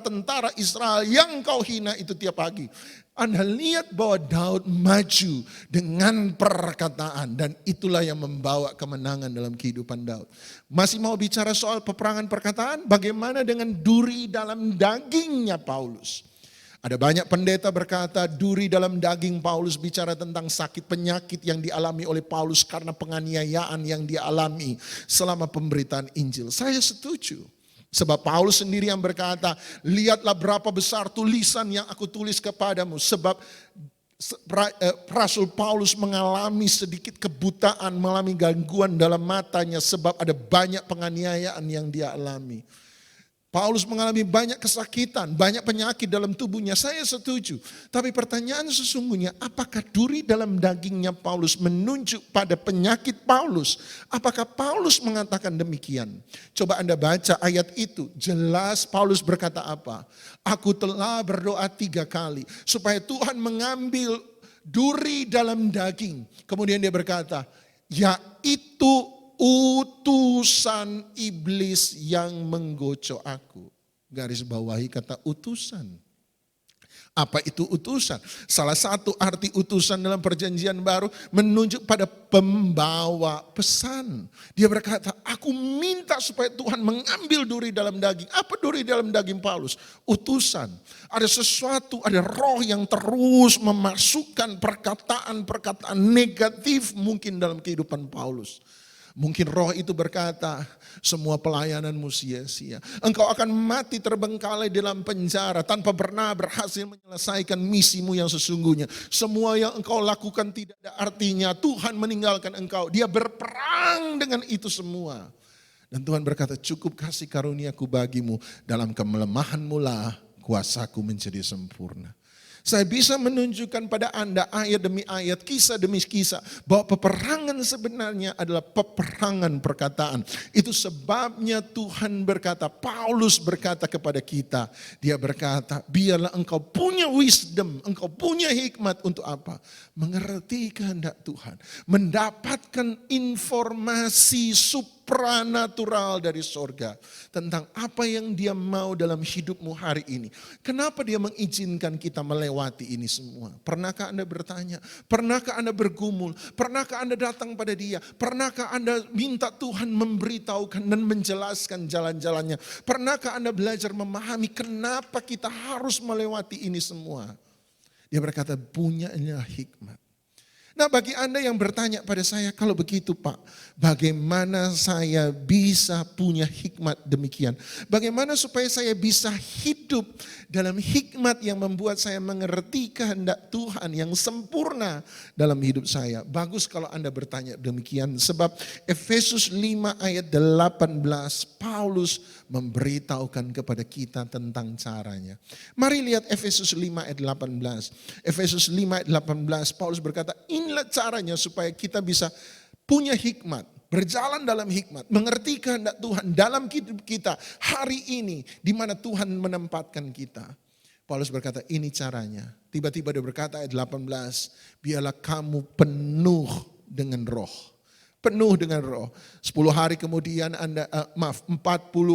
tentara Israel yang kau hina itu tiap pagi. Anda lihat bahwa Daud maju dengan perkataan dan itulah yang membawa kemenangan dalam kehidupan Daud. Masih mau bicara soal peperangan perkataan? Bagaimana dengan duri dalam dagingnya Paulus? Ada banyak pendeta berkata duri dalam daging Paulus bicara tentang sakit penyakit yang dialami oleh Paulus karena penganiayaan yang dia alami selama pemberitaan Injil. Saya setuju. Sebab Paulus sendiri yang berkata, lihatlah berapa besar tulisan yang aku tulis kepadamu. Sebab Rasul Paulus mengalami sedikit kebutaan, mengalami gangguan dalam matanya sebab ada banyak penganiayaan yang dia alami. Paulus mengalami banyak kesakitan, banyak penyakit dalam tubuhnya, saya setuju. Tapi pertanyaan sesungguhnya, apakah duri dalam dagingnya Paulus menunjuk pada penyakit Paulus? Apakah Paulus mengatakan demikian? Coba Anda baca ayat itu, jelas Paulus berkata apa? Aku telah berdoa 3 kali supaya Tuhan mengambil duri dalam daging. Kemudian dia berkata, yaitu utusan iblis yang menggocok aku. Garis bawahi kata utusan. Apa itu utusan? Salah satu arti utusan dalam perjanjian baru menunjuk pada pembawa pesan. Dia berkata, aku minta supaya Tuhan mengambil duri dalam daging. Apa duri dalam daging Paulus? Utusan. Ada sesuatu, ada roh yang terus memasukkan perkataan-perkataan negatif mungkin dalam kehidupan Paulus. Mungkin roh itu berkata, semua pelayananmu sia-sia. Engkau akan mati terbengkalai dalam penjara tanpa pernah berhasil menyelesaikan misimu yang sesungguhnya. Semua yang engkau lakukan tidak ada artinya. Tuhan meninggalkan engkau. Dia berperang dengan itu semua. Dan Tuhan berkata, cukup kasih karuniaku bagimu. Dalam kemelemahanmu lah kuasaku menjadi sempurna. Saya bisa menunjukkan pada Anda ayat demi ayat, kisah demi kisah, bahwa peperangan sebenarnya adalah peperangan perkataan. Itu sebabnya Tuhan berkata, Paulus berkata kepada kita, dia berkata, biarlah engkau punya wisdom, engkau punya hikmat untuk apa? Mengerti kehendak Tuhan, mendapatkan informasi supranatural dari sorga tentang apa yang dia mau dalam hidupmu hari ini. Kenapa dia mengizinkan kita melewati ini semua? Pernahkah Anda bertanya? Pernahkah Anda bergumul? Pernahkah Anda datang pada dia? Pernahkah Anda minta Tuhan memberitahukan dan menjelaskan jalan-jalannya? Pernahkah Anda belajar memahami kenapa kita harus melewati ini semua? Dia berkata, punyanya hikmat. Nah, bagi Anda yang bertanya pada saya, kalau begitu Pak, bagaimana saya bisa punya hikmat demikian? Bagaimana supaya saya bisa hidup dalam hikmat yang membuat saya mengerti kehendak Tuhan yang sempurna dalam hidup saya? Bagus kalau Anda bertanya demikian, sebab Efesus 5 ayat 18, Paulus memberitahukan kepada kita tentang caranya. Mari lihat Efesus 5 ayat 18. Efesus 5 ayat 18, Paulus berkata, inilah caranya supaya kita bisa punya hikmat, berjalan dalam hikmat, mengerti kehendak Tuhan dalam hidup kita hari ini, di mana Tuhan menempatkan kita. Paulus berkata, ini caranya. Tiba-tiba dia berkata ayat 18, biarlah kamu penuh dengan roh. Penuh dengan roh. 10 hari kemudian 40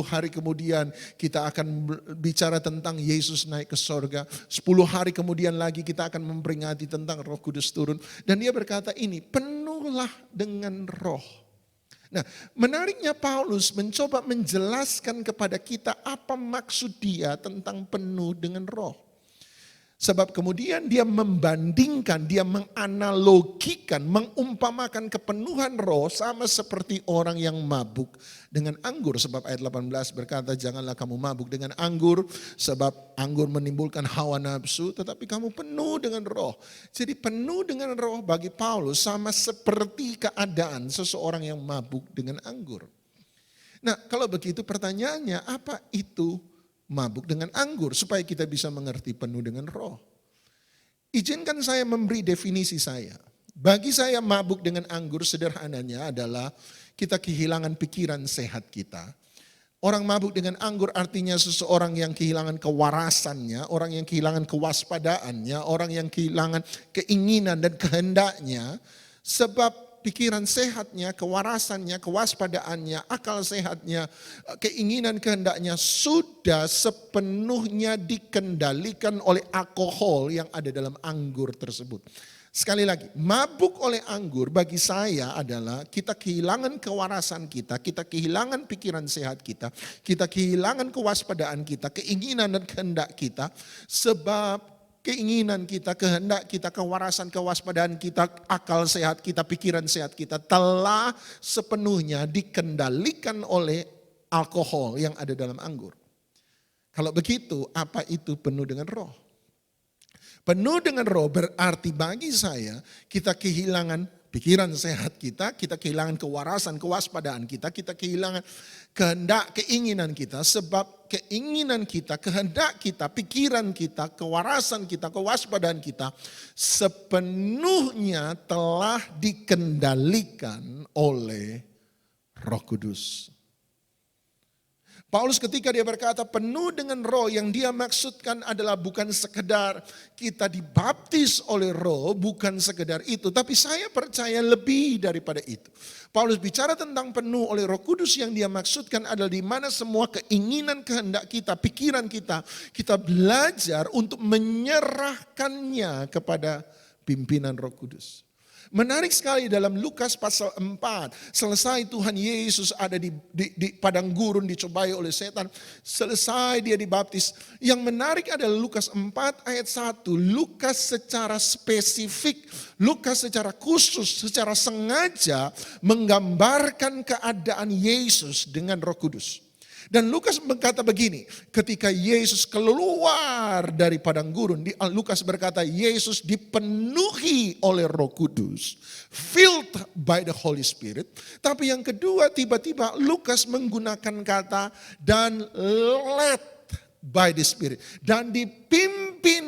hari kemudian kita akan bicara tentang Yesus naik ke sorga. 10 hari kemudian lagi kita akan memperingati tentang Roh Kudus turun. Dan dia berkata ini, penuhlah dengan roh. Nah, menariknya Paulus mencoba menjelaskan kepada kita apa maksud dia tentang penuh dengan roh. Sebab kemudian dia membandingkan, dia menganalogikan, mengumpamakan kepenuhan roh sama seperti orang yang mabuk dengan anggur. Sebab ayat 18 berkata, janganlah kamu mabuk dengan anggur, sebab anggur menimbulkan hawa nafsu, tetapi kamu penuh dengan roh. Jadi penuh dengan roh bagi Paulus sama seperti keadaan seseorang yang mabuk dengan anggur. Nah, kalau begitu pertanyaannya, apa itu mabuk dengan anggur, supaya kita bisa mengerti penuh dengan roh? Izinkan saya memberi definisi saya. Bagi saya mabuk dengan anggur sederhananya adalah kita kehilangan pikiran sehat kita. Orang mabuk dengan anggur artinya seseorang yang kehilangan kewarasannya, orang yang kehilangan kewaspadaannya, orang yang kehilangan keinginan dan kehendaknya, sebab pikiran sehatnya, kewarasannya, kewaspadaannya, akal sehatnya, keinginan kehendaknya sudah sepenuhnya dikendalikan oleh alkohol yang ada dalam anggur tersebut. Sekali lagi, mabuk oleh anggur bagi saya adalah kita kehilangan kewarasan kita kehilangan pikiran sehat kita kehilangan kewaspadaan kita, keinginan dan kehendak kita, sebab keinginan kita, kehendak kita, kewarasan, kewaspadaan kita, akal sehat kita, pikiran sehat kita telah sepenuhnya dikendalikan oleh alkohol yang ada dalam anggur. Kalau begitu, apa itu penuh dengan roh? Penuh dengan roh berarti bagi saya kita kehilangan pikiran sehat kita kehilangan kewarasan, kewaspadaan kita kehilangan kehendak, keinginan kita, sebab keinginan kita, kehendak kita, pikiran kita, kewarasan kita, kewaspadaan kita sepenuhnya telah dikendalikan oleh Roh Kudus. Paulus ketika dia berkata penuh dengan roh, yang dia maksudkan adalah bukan sekedar kita dibaptis oleh roh, bukan sekedar itu. Tapi saya percaya lebih daripada itu. Paulus bicara tentang penuh oleh Roh Kudus, yang dia maksudkan adalah di mana semua keinginan kehendak kita, pikiran kita belajar untuk menyerahkannya kepada pimpinan Roh Kudus. Menarik sekali dalam Lukas pasal 4, selesai Tuhan Yesus ada di padang gurun dicobai oleh setan, selesai dia dibaptis. Yang menarik adalah Lukas 4 ayat 1, Lukas secara spesifik, Lukas secara khusus, secara sengaja menggambarkan keadaan Yesus dengan Roh Kudus. Dan Lukas berkata begini, ketika Yesus keluar dari padang gurun, Lukas berkata Yesus dipenuhi oleh Roh Kudus, filled by the Holy Spirit. Tapi yang kedua tiba-tiba Lukas menggunakan kata dan led by the Spirit, dan dipimpin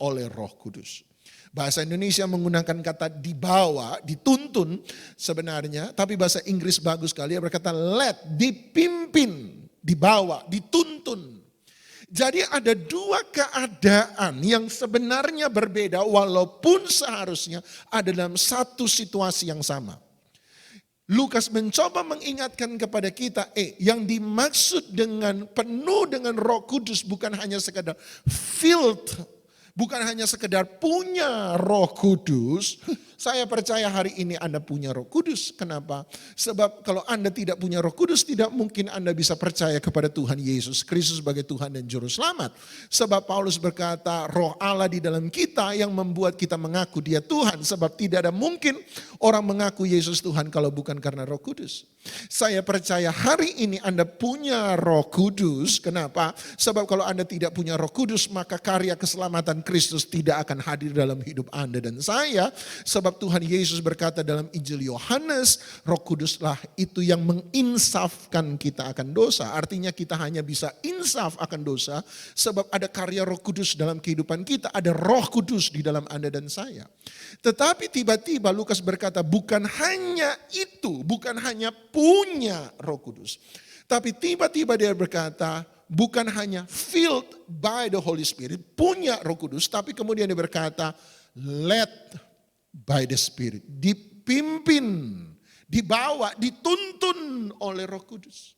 oleh Roh Kudus. Bahasa Indonesia menggunakan kata dibawa, dituntun sebenarnya, tapi bahasa Inggris bagus sekali, berkata led, dipimpin, dibawa, dituntun. Jadi ada dua keadaan yang sebenarnya berbeda walaupun seharusnya ada dalam satu situasi yang sama. Lukas mencoba mengingatkan kepada kita, yang dimaksud dengan penuh dengan Roh Kudus bukan hanya sekedar filled, bukan hanya sekedar punya Roh Kudus. Saya percaya hari ini Anda punya Roh Kudus. Kenapa? Sebab kalau Anda tidak punya Roh Kudus, tidak mungkin Anda bisa percaya kepada Tuhan Yesus Kristus sebagai Tuhan dan Juru Selamat. Sebab Paulus berkata, Roh Allah di dalam kita yang membuat kita mengaku Dia Tuhan. Sebab tidak ada mungkin orang mengaku Yesus Tuhan kalau bukan karena Roh Kudus. Saya percaya hari ini Anda punya Roh Kudus. Kenapa? Sebab kalau Anda tidak punya Roh Kudus, maka karya keselamatan Kristus tidak akan hadir dalam hidup Anda dan saya. Sebab Tuhan Yesus berkata dalam Injil Yohanes, Roh Kuduslah itu yang menginsafkan kita akan dosa. Artinya kita hanya bisa insaf akan dosa sebab ada karya Roh Kudus dalam kehidupan kita. Ada Roh Kudus di dalam Anda dan saya. Tetapi tiba-tiba Lukas berkata bukan hanya itu, bukan hanya punya Roh Kudus. Tapi tiba-tiba dia berkata bukan hanya filled by the Holy Spirit, punya Roh Kudus, tapi kemudian dia berkata led by the Spirit, dipimpin, dibawa, dituntun oleh Roh Kudus.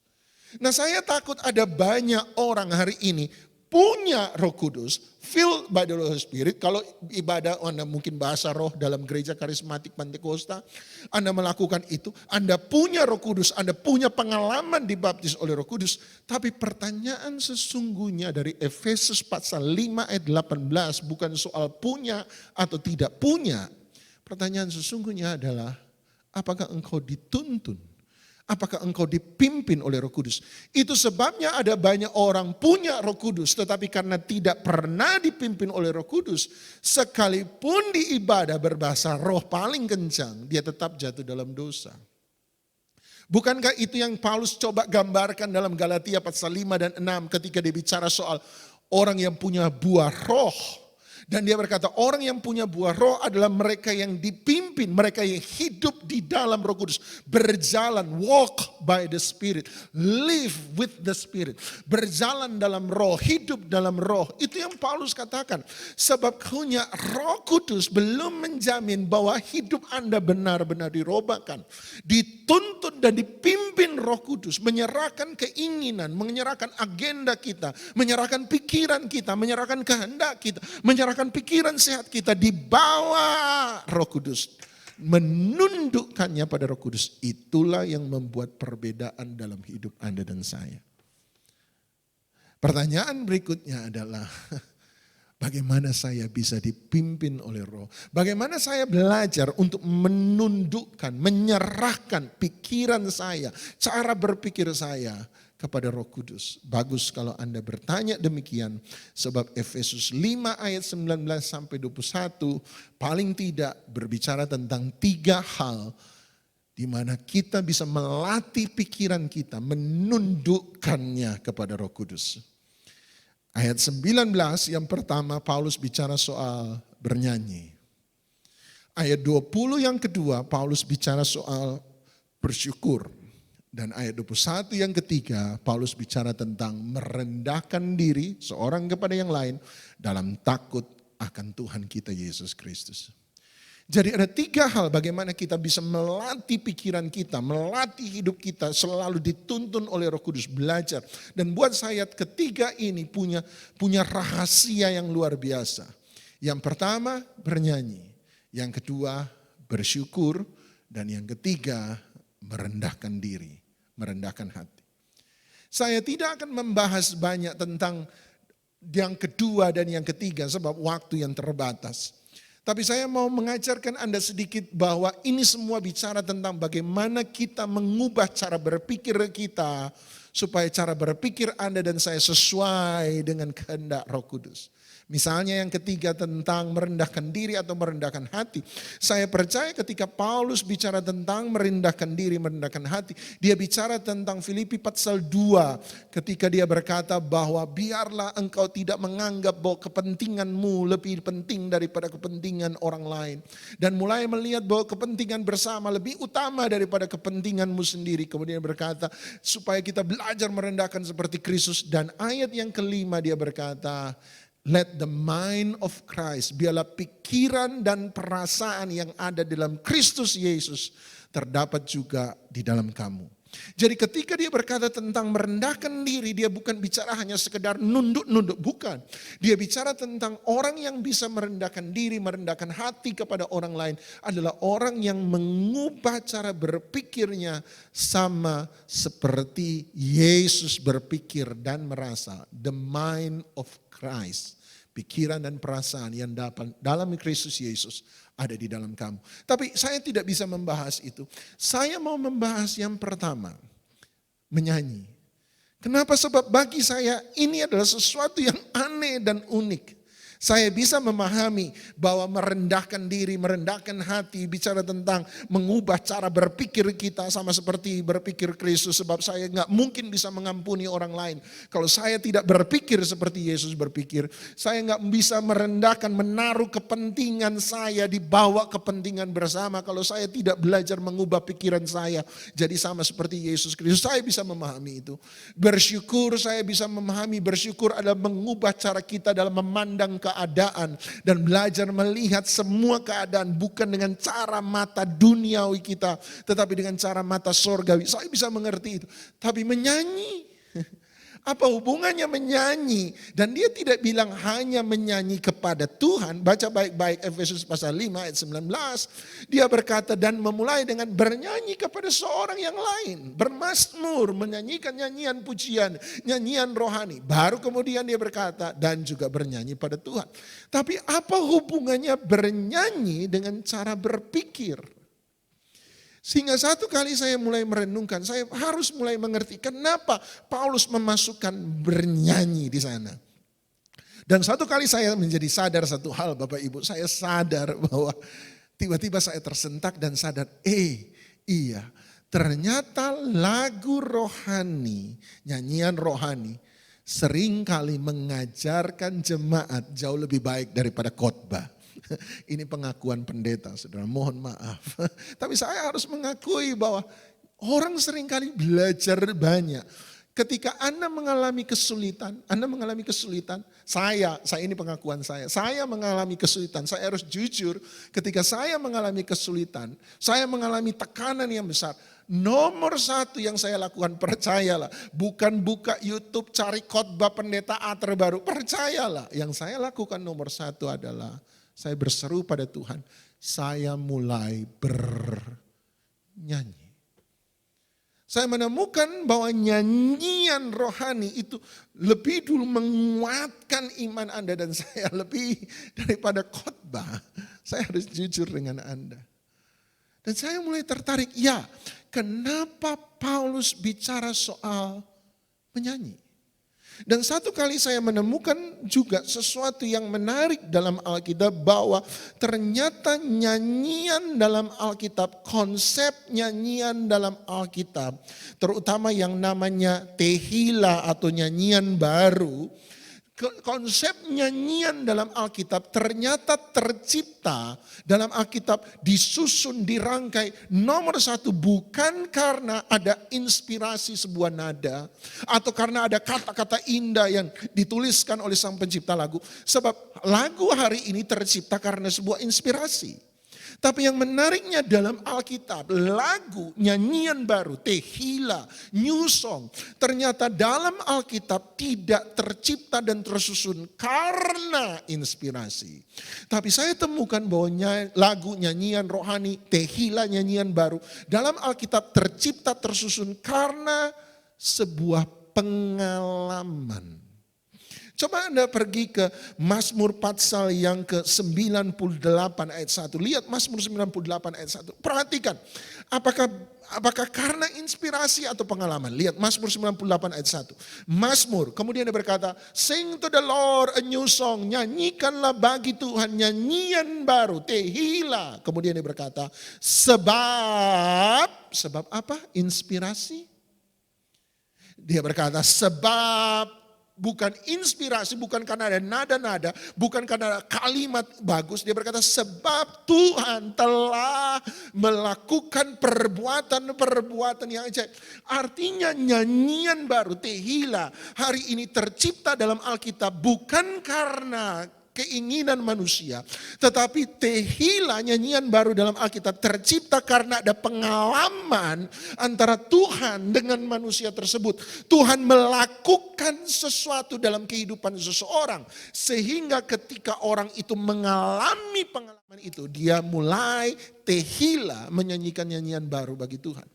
Nah, saya takut ada banyak orang hari ini punya Roh Kudus, filled by the Holy Spirit. Kalau ibadah Anda mungkin bahasa roh dalam gereja karismatik Pantekosta, Anda melakukan itu, Anda punya Roh Kudus, Anda punya pengalaman dibaptis oleh Roh Kudus. Tapi pertanyaan sesungguhnya dari Efesus pasal 5 ayat 18 bukan soal punya atau tidak punya. Pertanyaan sesungguhnya adalah, apakah engkau dituntun? Apakah engkau dipimpin oleh Roh Kudus? Itu sebabnya ada banyak orang punya Roh Kudus, tetapi karena tidak pernah dipimpin oleh Roh Kudus, sekalipun di ibadah berbahasa roh paling kencang, dia tetap jatuh dalam dosa. Bukankah itu yang Paulus coba gambarkan dalam Galatia pasal 5 dan 6 ketika dia bicara soal orang yang punya buah roh. Dan dia berkata orang yang punya buah roh adalah mereka yang dipimpin, mereka yang hidup di dalam Roh Kudus. Berjalan, walk by the Spirit, live with the Spirit. Berjalan dalam roh, hidup dalam roh. Itu yang Paulus katakan. Sebab punya Roh Kudus belum menjamin bahwa hidup Anda benar-benar dirobahkan. Dituntun dan dipimpin Roh Kudus. Menyerahkan keinginan, menyerahkan agenda kita, menyerahkan pikiran kita, menyerahkan kehendak kita, menyerahkan pikiran sehat kita di bawah Roh Kudus. Menundukkannya pada Roh Kudus. Itulah yang membuat perbedaan dalam hidup Anda dan saya. Pertanyaan berikutnya adalah bagaimana saya bisa dipimpin oleh Roh? Bagaimana saya belajar untuk menundukkan, menyerahkan pikiran saya, cara berpikir saya kepada Roh Kudus. Bagus kalau Anda bertanya demikian, sebab Efesus 5 ayat 19 sampai 21 paling tidak berbicara tentang 3 hal di mana kita bisa melatih pikiran kita, menundukkannya kepada Roh Kudus. Ayat 19 yang pertama Paulus bicara soal bernyanyi. Ayat 20 yang kedua Paulus bicara soal bersyukur. Dan ayat 21 yang ketiga, Paulus bicara tentang merendahkan diri seorang kepada yang lain dalam takut akan Tuhan kita Yesus Kristus. Jadi ada 3 hal bagaimana kita bisa melatih pikiran kita, melatih hidup kita selalu dituntun oleh Roh Kudus, belajar. Dan buat saya ketiga ini punya rahasia yang luar biasa. Yang pertama bernyanyi, yang kedua bersyukur, dan yang ketiga merendahkan diri, merendahkan hati. Saya tidak akan membahas banyak tentang yang kedua dan yang ketiga sebab waktu yang terbatas. Tapi saya mau mengajarkan Anda sedikit bahwa ini semua bicara tentang bagaimana kita mengubah cara berpikir kita supaya cara berpikir Anda dan saya sesuai dengan kehendak Roh Kudus. Misalnya yang ketiga tentang merendahkan diri atau merendahkan hati. Saya percaya ketika Paulus bicara tentang merendahkan diri, merendahkan hati. Dia bicara tentang Filipi pasal 2. Ketika dia berkata bahwa biarlah engkau tidak menganggap bahwa kepentinganmu lebih penting daripada kepentingan orang lain. Dan mulai melihat bahwa kepentingan bersama lebih utama daripada kepentinganmu sendiri. Kemudian berkata supaya kita belajar merendahkan seperti Kristus. Dan ayat yang kelima dia berkata, let the mind of Christ, biarlah pikiran dan perasaan yang ada dalam Kristus Yesus terdapat juga di dalam kamu. Jadi ketika dia berkata tentang merendahkan diri, dia bukan bicara hanya sekedar nunduk-nunduk, bukan. Dia bicara tentang orang yang bisa merendahkan diri, merendahkan hati kepada orang lain adalah orang yang mengubah cara berpikirnya sama seperti Yesus berpikir dan merasa. The mind of Christ. Pikiran dan perasaan yang dalam Kristus Yesus ada di dalam kamu. Tapi saya tidak bisa membahas itu. Saya mau membahas yang pertama, menyanyi. Kenapa? Sebab bagi saya ini adalah sesuatu yang aneh dan unik. Saya bisa memahami bahwa merendahkan diri, merendahkan hati, bicara tentang mengubah cara berpikir kita sama seperti berpikir Kristus. Sebab saya nggak mungkin bisa mengampuni orang lain kalau saya tidak berpikir seperti Yesus berpikir. Saya nggak bisa merendahkan, menaruh kepentingan saya di bawah kepentingan bersama kalau saya tidak belajar mengubah pikiran saya jadi sama seperti Yesus Kristus. Saya bisa memahami itu. Bersyukur saya bisa memahami, bersyukur adalah mengubah cara kita dalam memandang keadaan dan belajar melihat semua keadaan bukan dengan cara mata duniawi kita tetapi dengan cara mata sorgawi. Saya bisa mengerti itu. Tapi menyanyi, apa hubungannya menyanyi? Dan dia tidak bilang hanya menyanyi kepada Tuhan. Baca baik-baik Efesus pasal 5 ayat 19. Dia berkata dan memulai dengan bernyanyi kepada seorang yang lain. Bermazmur, menyanyikan nyanyian pujian, nyanyian rohani. Baru kemudian dia berkata dan juga bernyanyi pada Tuhan. Tapi apa hubungannya bernyanyi dengan cara berpikir? Sehingga satu kali saya mulai merenungkan, saya harus mulai mengerti kenapa Paulus memasukkan bernyanyi di sana. Dan satu kali saya menjadi sadar satu hal Bapak Ibu, saya sadar bahwa tiba-tiba saya tersentak dan sadar, iya ternyata lagu rohani, nyanyian rohani seringkali mengajarkan jemaat jauh lebih baik daripada khotbah. Ini pengakuan pendeta, saudara, mohon maaf. Tapi saya harus mengakui bahwa orang seringkali belajar banyak. Ketika Anda mengalami kesulitan, saya ini pengakuan saya mengalami kesulitan, saya harus jujur. Ketika saya mengalami kesulitan, saya mengalami tekanan yang besar. Nomor satu yang saya lakukan, percayalah, bukan buka YouTube cari khotbah pendeta A terbaru, percayalah. Yang saya lakukan nomor satu adalah saya berseru pada Tuhan, saya mulai bernyanyi. Saya menemukan bahwa nyanyian rohani itu lebih dulu menguatkan iman Anda dan saya lebih daripada khotbah. Saya harus jujur dengan Anda. Dan saya mulai tertarik, kenapa Paulus bicara soal menyanyi? Dan satu kali saya menemukan juga sesuatu yang menarik dalam Alkitab bahwa ternyata nyanyian dalam Alkitab, konsep nyanyian dalam Alkitab, terutama yang namanya tehila atau nyanyian baru, konsep nyanyian dalam Alkitab ternyata tercipta dalam Alkitab, disusun, dirangkai. Nomor satu bukan karena ada inspirasi sebuah nada atau karena ada kata-kata indah yang dituliskan oleh sang pencipta lagu. Sebab lagu hari ini tercipta karena sebuah inspirasi. Tapi yang menariknya dalam Alkitab, lagu, nyanyian baru, tehila, new song, ternyata dalam Alkitab tidak tercipta dan tersusun karena inspirasi. Tapi saya temukan bahwa lagu, nyanyian rohani, tehila, nyanyian baru, dalam Alkitab tercipta tersusun karena sebuah pengalaman. Coba Anda pergi ke Mazmur Patsal yang ke-98 ayat 1. Lihat Mazmur 98 ayat 1. Perhatikan, apakah karena inspirasi atau pengalaman? Lihat Mazmur 98 ayat 1. Mazmur, kemudian dia berkata, sing to the Lord a new song. Nyanyikanlah bagi Tuhan nyanyian baru, tehila. Kemudian dia berkata, sebab apa? Inspirasi. Dia berkata, sebab bukan inspirasi, bukan karena ada nada-nada, bukan karena ada kalimat bagus. Dia berkata sebab Tuhan telah melakukan perbuatan-perbuatan yang ajaib. Artinya nyanyian baru, tehila, hari ini tercipta dalam Alkitab bukan karena keinginan manusia. Tetapi tehila, nyanyian baru dalam Alkitab tercipta karena ada pengalaman antara Tuhan dengan manusia tersebut. Tuhan melakukan sesuatu dalam kehidupan seseorang. Sehingga ketika orang itu mengalami pengalaman itu, dia mulai tehila, menyanyikan nyanyian baru bagi Tuhan.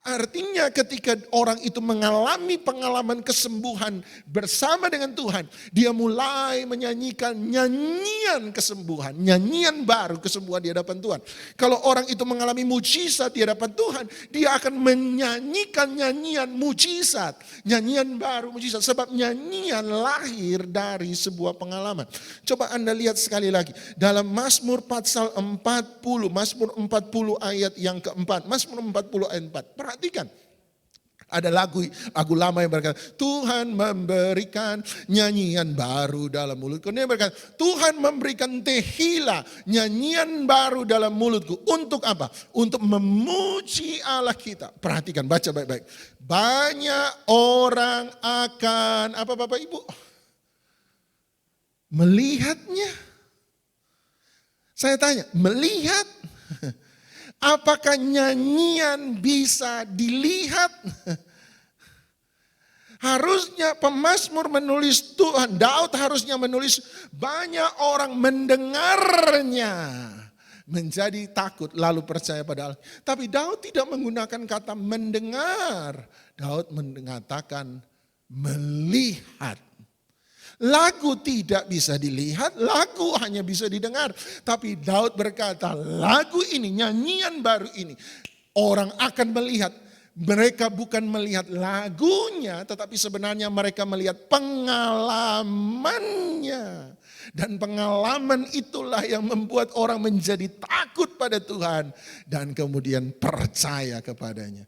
Artinya ketika orang itu mengalami pengalaman kesembuhan bersama dengan Tuhan, dia mulai menyanyikan nyanyian kesembuhan, nyanyian baru kesembuhan di hadapan Tuhan. Kalau orang itu mengalami mujizat di hadapan Tuhan, dia akan menyanyikan nyanyian mujizat, nyanyian baru mujizat. Sebab nyanyian lahir dari sebuah pengalaman. Coba Anda lihat sekali lagi dalam Mazmur Patsal 40, Mazmur 40 ayat yang keempat, Mazmur 40 ayat 4. Perhatikan, ada lagu lama yang berkata, Tuhan memberikan nyanyian baru dalam mulutku. Dia berkata, Tuhan memberikan tehila, nyanyian baru dalam mulutku. Untuk apa? Untuk memuji Allah kita. Perhatikan, baca baik-baik. Banyak orang akan, apa Bapak Ibu? Melihatnya. Saya tanya, melihat? Apakah nyanyian bisa dilihat? Harusnya pemazmur menulis Tuhan, Daud harusnya menulis banyak orang mendengarnya menjadi takut lalu percaya pada Allah. Tapi Daud tidak menggunakan kata mendengar. Daud mengatakan melihat. Lagu tidak bisa dilihat, lagu hanya bisa didengar. Tapi Daud berkata, lagu ini, nyanyian baru ini, orang akan melihat. Mereka bukan melihat lagunya, tetapi sebenarnya mereka melihat pengalamannya. Dan pengalaman itulah yang membuat orang menjadi takut pada Tuhan. Dan kemudian percaya kepadanya.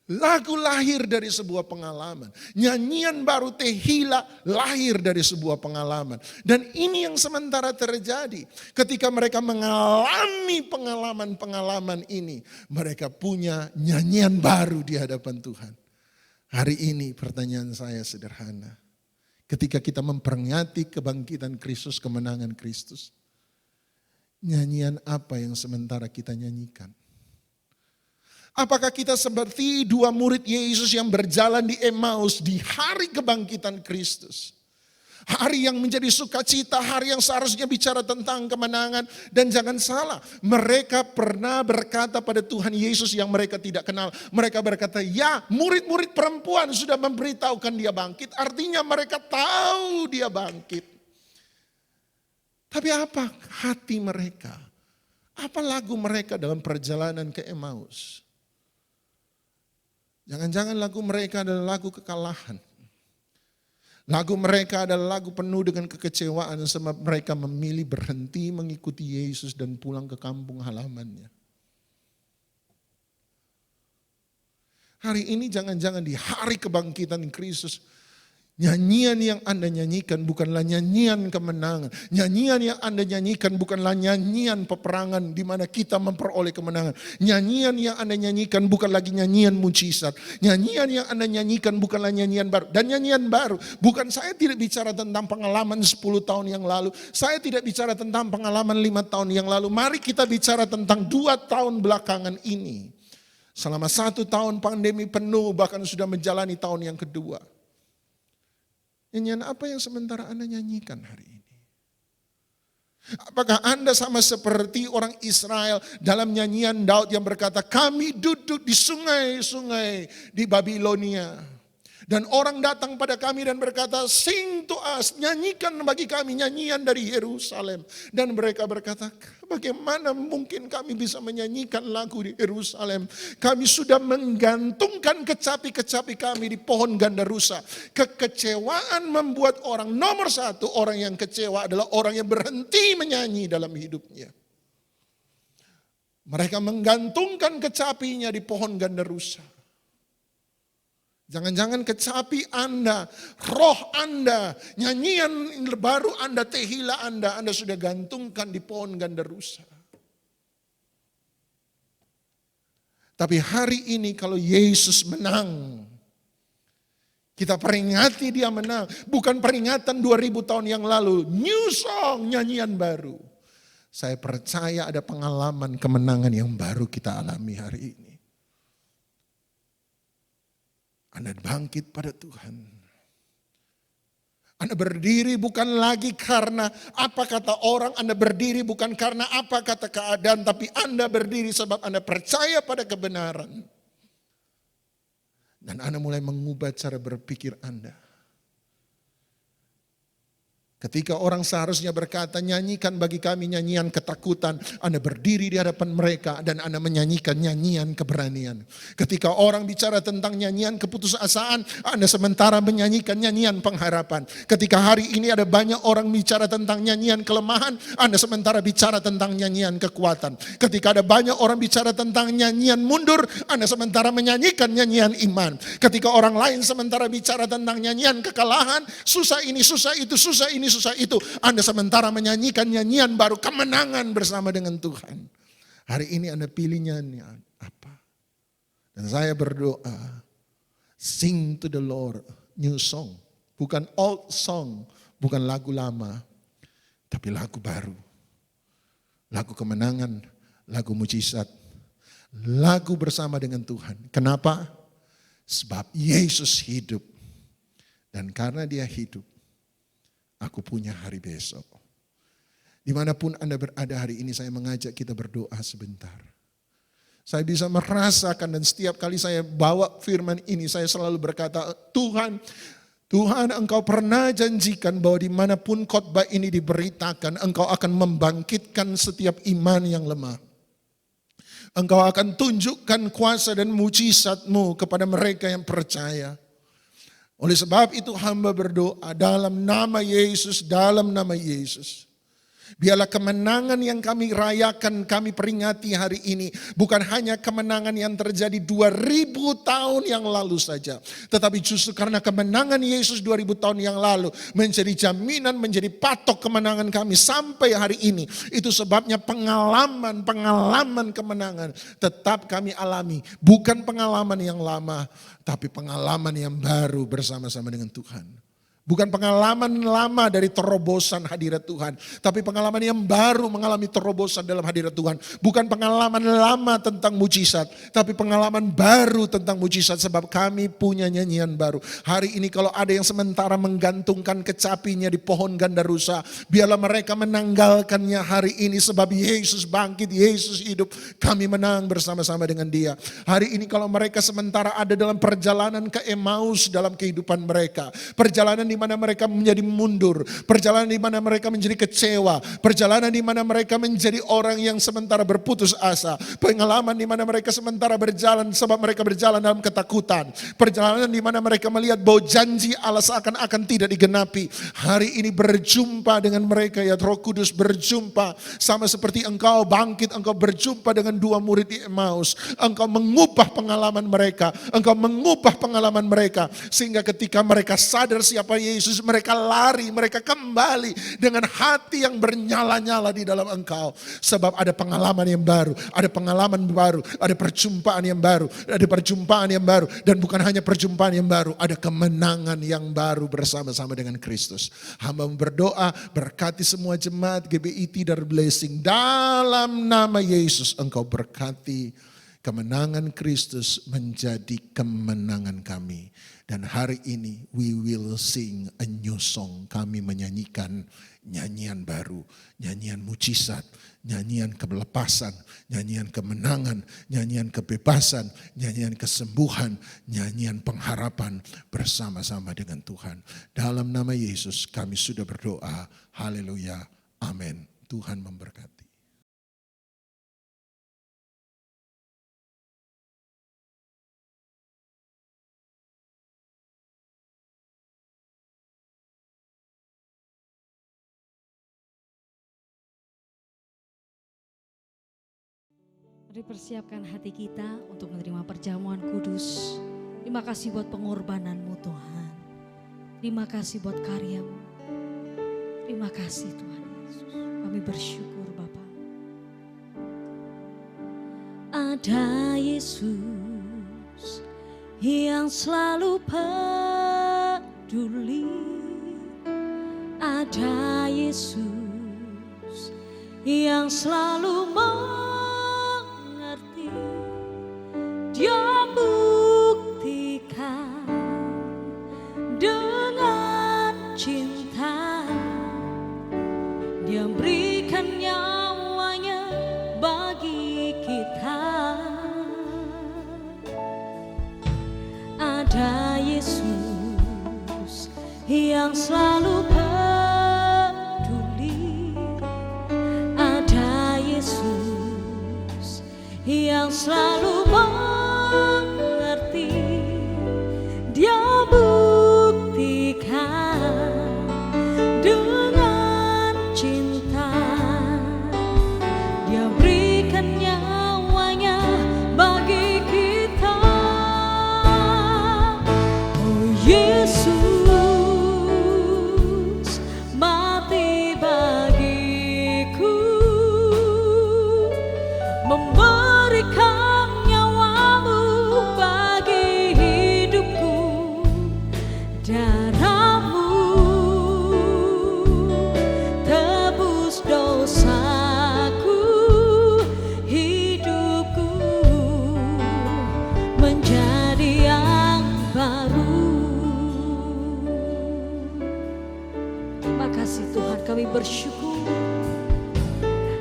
Lagu lahir dari sebuah pengalaman. Nyanyian baru tehila lahir dari sebuah pengalaman. Dan ini yang sementara terjadi. Ketika mereka mengalami pengalaman-pengalaman ini. Mereka punya nyanyian baru di hadapan Tuhan. Hari ini pertanyaan saya sederhana. Ketika kita memperingati kebangkitan Kristus, kemenangan Kristus. Nyanyian apa yang sementara kita nyanyikan? Apakah kita seperti dua murid Yesus yang berjalan di Emmaus di hari kebangkitan Kristus? Hari yang menjadi sukacita, hari yang seharusnya bicara tentang kemenangan. Dan jangan salah, mereka pernah berkata pada Tuhan Yesus yang mereka tidak kenal. Mereka berkata, ya murid-murid perempuan sudah memberitahukan dia bangkit. Artinya mereka tahu dia bangkit. Tapi apa hati mereka? Apa lagu mereka dalam perjalanan ke Emmaus? Jangan-jangan lagu mereka adalah lagu kekalahan. Lagu mereka adalah lagu penuh dengan kekecewaan sebab mereka memilih berhenti mengikuti Yesus dan pulang ke kampung halamannya. Hari ini jangan-jangan di hari kebangkitan Kristus, Nyanyian yang Anda nyanyikan bukanlah nyanyian kemenangan. Nyanyian yang Anda nyanyikan bukanlah nyanyian peperangan di mana kita memperoleh kemenangan. Nyanyian yang Anda nyanyikan bukan lagi nyanyian mujizat. Nyanyian yang Anda nyanyikan bukanlah nyanyian baru. Dan nyanyian baru, bukan saya tidak bicara tentang pengalaman 10 tahun yang lalu. Saya tidak bicara tentang pengalaman 5 tahun yang lalu. Mari kita bicara tentang 2 tahun belakangan ini. Selama 1 tahun pandemi penuh, bahkan sudah menjalani tahun yang kedua. Nyanyian apa yang sementara Anda nyanyikan hari ini? Apakah Anda sama seperti orang Israel dalam nyanyian Daud yang berkata, kami duduk di sungai-sungai di Babilonia. Dan orang datang pada kami dan berkata, sing to us, nyanyikan bagi kami nyanyian dari Yerusalem. Dan mereka berkata, bagaimana mungkin kami bisa menyanyikan lagu di Yerusalem? Kami sudah menggantungkan kecapi-kecapi kami di pohon ganda rusa. Kekecewaan membuat orang nomor 1, orang yang kecewa adalah orang yang berhenti menyanyi dalam hidupnya. Mereka menggantungkan kecapinya di pohon ganda rusa. Jangan-jangan kecapi Anda, roh Anda, nyanyian baru Anda, tehila Anda sudah gantungkan di pohon ganda rusa. Tapi hari ini kalau Yesus menang, kita peringati dia menang. Bukan peringatan 2000 tahun yang lalu, new song, nyanyian baru. Saya percaya ada pengalaman kemenangan yang baru kita alami hari ini. Anda bangkit pada Tuhan. Anda berdiri bukan lagi karena apa kata orang, Anda berdiri bukan karena apa kata keadaan, tapi Anda berdiri sebab Anda percaya pada kebenaran. Dan Anda mulai mengubah cara berpikir Anda. Ketika orang seharusnya berkata, nyanyikan bagi kami nyanyian ketakutan, Anda berdiri di hadapan mereka dan Anda menyanyikan nyanyian keberanian. Ketika orang bicara tentang nyanyian keputusasaan, Anda sementara menyanyikan nyanyian pengharapan. Ketika hari ini ada banyak orang bicara tentang nyanyian kelemahan, Anda sementara bicara tentang nyanyian kekuatan. Ketika ada banyak orang bicara tentang nyanyian mundur, Anda sementara menyanyikan nyanyian iman. Ketika orang lain sementara bicara tentang nyanyian kekalahan, susah ini, susah itu, susah ini, susah itu, Anda sementara menyanyikan nyanyian baru kemenangan bersama dengan Tuhan. Hari ini Anda pilih nyanyian apa? Dan saya berdoa, sing to the Lord new song. Bukan old song, bukan lagu lama, tapi lagu baru. Lagu kemenangan, lagu mujizat, lagu bersama dengan Tuhan. Kenapa? Sebab Yesus hidup. Dan karena dia hidup, aku punya hari besok. Dimanapun Anda berada hari ini, saya mengajak kita berdoa sebentar. Saya bisa merasakan dan setiap kali saya bawa firman ini, saya selalu berkata, Tuhan Engkau pernah janjikan bahwa dimanapun khotbah ini diberitakan, Engkau akan membangkitkan setiap iman yang lemah. Engkau akan tunjukkan kuasa dan mujizat-Mu kepada mereka yang percaya. Oleh sebab itu hamba berdoa dalam nama Yesus, dalam nama Yesus. Biarlah kemenangan yang kami rayakan, kami peringati hari ini bukan hanya kemenangan yang terjadi 2000 tahun yang lalu saja. Tetapi justru karena kemenangan Yesus 2000 tahun yang lalu menjadi jaminan, menjadi patok kemenangan kami sampai hari ini. Itu sebabnya pengalaman kemenangan tetap kami alami. Bukan pengalaman yang lama, tapi pengalaman yang baru bersama-sama dengan Tuhan. Bukan pengalaman lama dari terobosan hadirat Tuhan. Tapi pengalaman yang baru mengalami terobosan dalam hadirat Tuhan. Bukan pengalaman lama tentang mujizat. Tapi pengalaman baru tentang mujizat. Sebab kami punya nyanyian baru. Hari ini kalau ada yang sementara menggantungkan kecapinya di pohon ganda rusa. Biarlah mereka menanggalkannya hari ini. Sebab Yesus bangkit, Yesus hidup. Kami menang bersama-sama dengan dia. Hari ini kalau mereka sementara ada dalam perjalanan ke Emmaus dalam kehidupan mereka. Perjalanan di di mana mereka menjadi mundur, perjalanan di mana mereka menjadi kecewa, perjalanan di mana mereka menjadi orang yang sementara berputus asa, pengalaman di mana mereka sementara berjalan sebab mereka berjalan dalam ketakutan, perjalanan di mana mereka melihat bahwa janji Allah seakan-akan tidak digenapi. Hari ini berjumpa dengan mereka ya Roh Kudus, berjumpa sama seperti Engkau bangkit, Engkau berjumpa dengan dua murid di Emmaus, Engkau mengubah pengalaman mereka, Engkau mengubah pengalaman mereka sehingga ketika mereka sadar siapa Yesus, mereka lari, mereka kembali dengan hati yang bernyala-nyala di dalam Engkau. Sebab ada pengalaman yang baru, ada pengalaman baru, ada perjumpaan yang baru, ada perjumpaan yang baru. Dan bukan hanya perjumpaan yang baru, ada kemenangan yang baru bersama-sama dengan Kristus. Hamba berdoa, berkati semua jemaat GBI Tidar Blessing. Dalam nama Yesus Engkau berkati kemenangan Kristus menjadi kemenangan kami. Dan hari ini we will sing a new song. Kami menyanyikan nyanyian baru, nyanyian mujizat, nyanyian kelepasan, nyanyian kemenangan, nyanyian kebebasan, nyanyian kesembuhan, nyanyian pengharapan bersama-sama dengan Tuhan. Dalam nama Yesus kami sudah berdoa. Haleluya. Amin. Tuhan memberkati. Mari persiapkan hati kita untuk menerima perjamuan kudus. Terima kasih buat pengorbanan-Mu Tuhan. Terima kasih buat karya-Mu. Terima kasih Tuhan Yesus. Kami bersyukur Bapa. Ada Yesus yang selalu peduli. Ada Yesus yang selalu mengerti. Dia buktikan dengan cinta. Dia berikan nyawanya bagi kita. Ada Yesus yang selalu peduli. Ada Yesus yang selalu mengerti. Dia buktikan dengan cinta. Dia berikan nyawanya bagi kita. Oh Yesus mati bagiku, memberikan nyawamu bagi hidupku. Darahmu tebus dosaku, hidupku menjadi yang baru. Terima kasih Tuhan, kami bersyukur.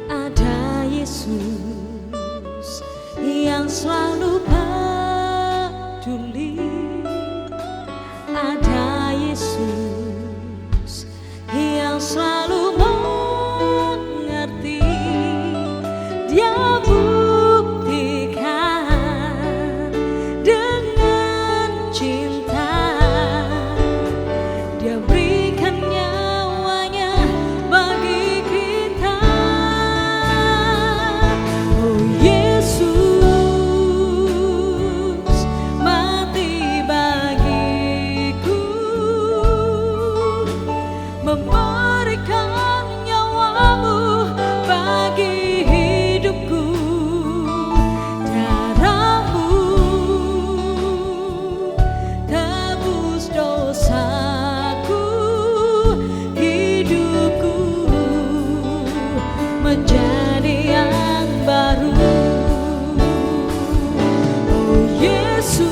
Ada Yesus yang selalu peduli. Ada Yesus yang selalu mengerti. Dia buktikan dengan cinta. Dia berikan nyawanya bagi kita. Oh Yesus mati bagiku, memberikan nyawamu bagi hidupku. Darahmu tebus dosaku, hidupku menjadi yang baru. Oh Yesus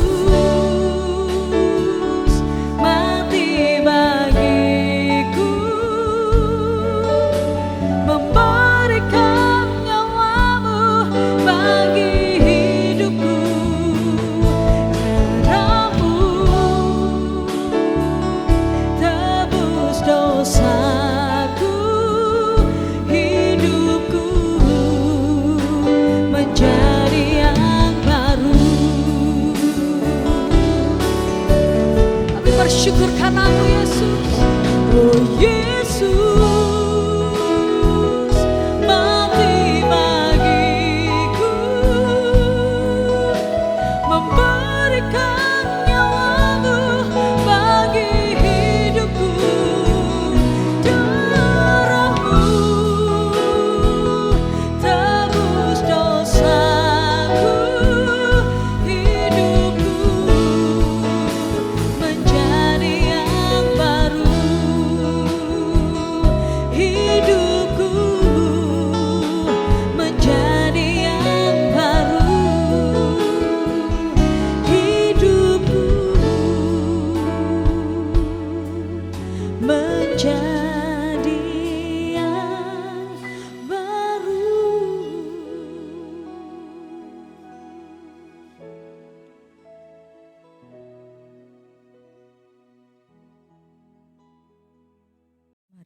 mati bagiku,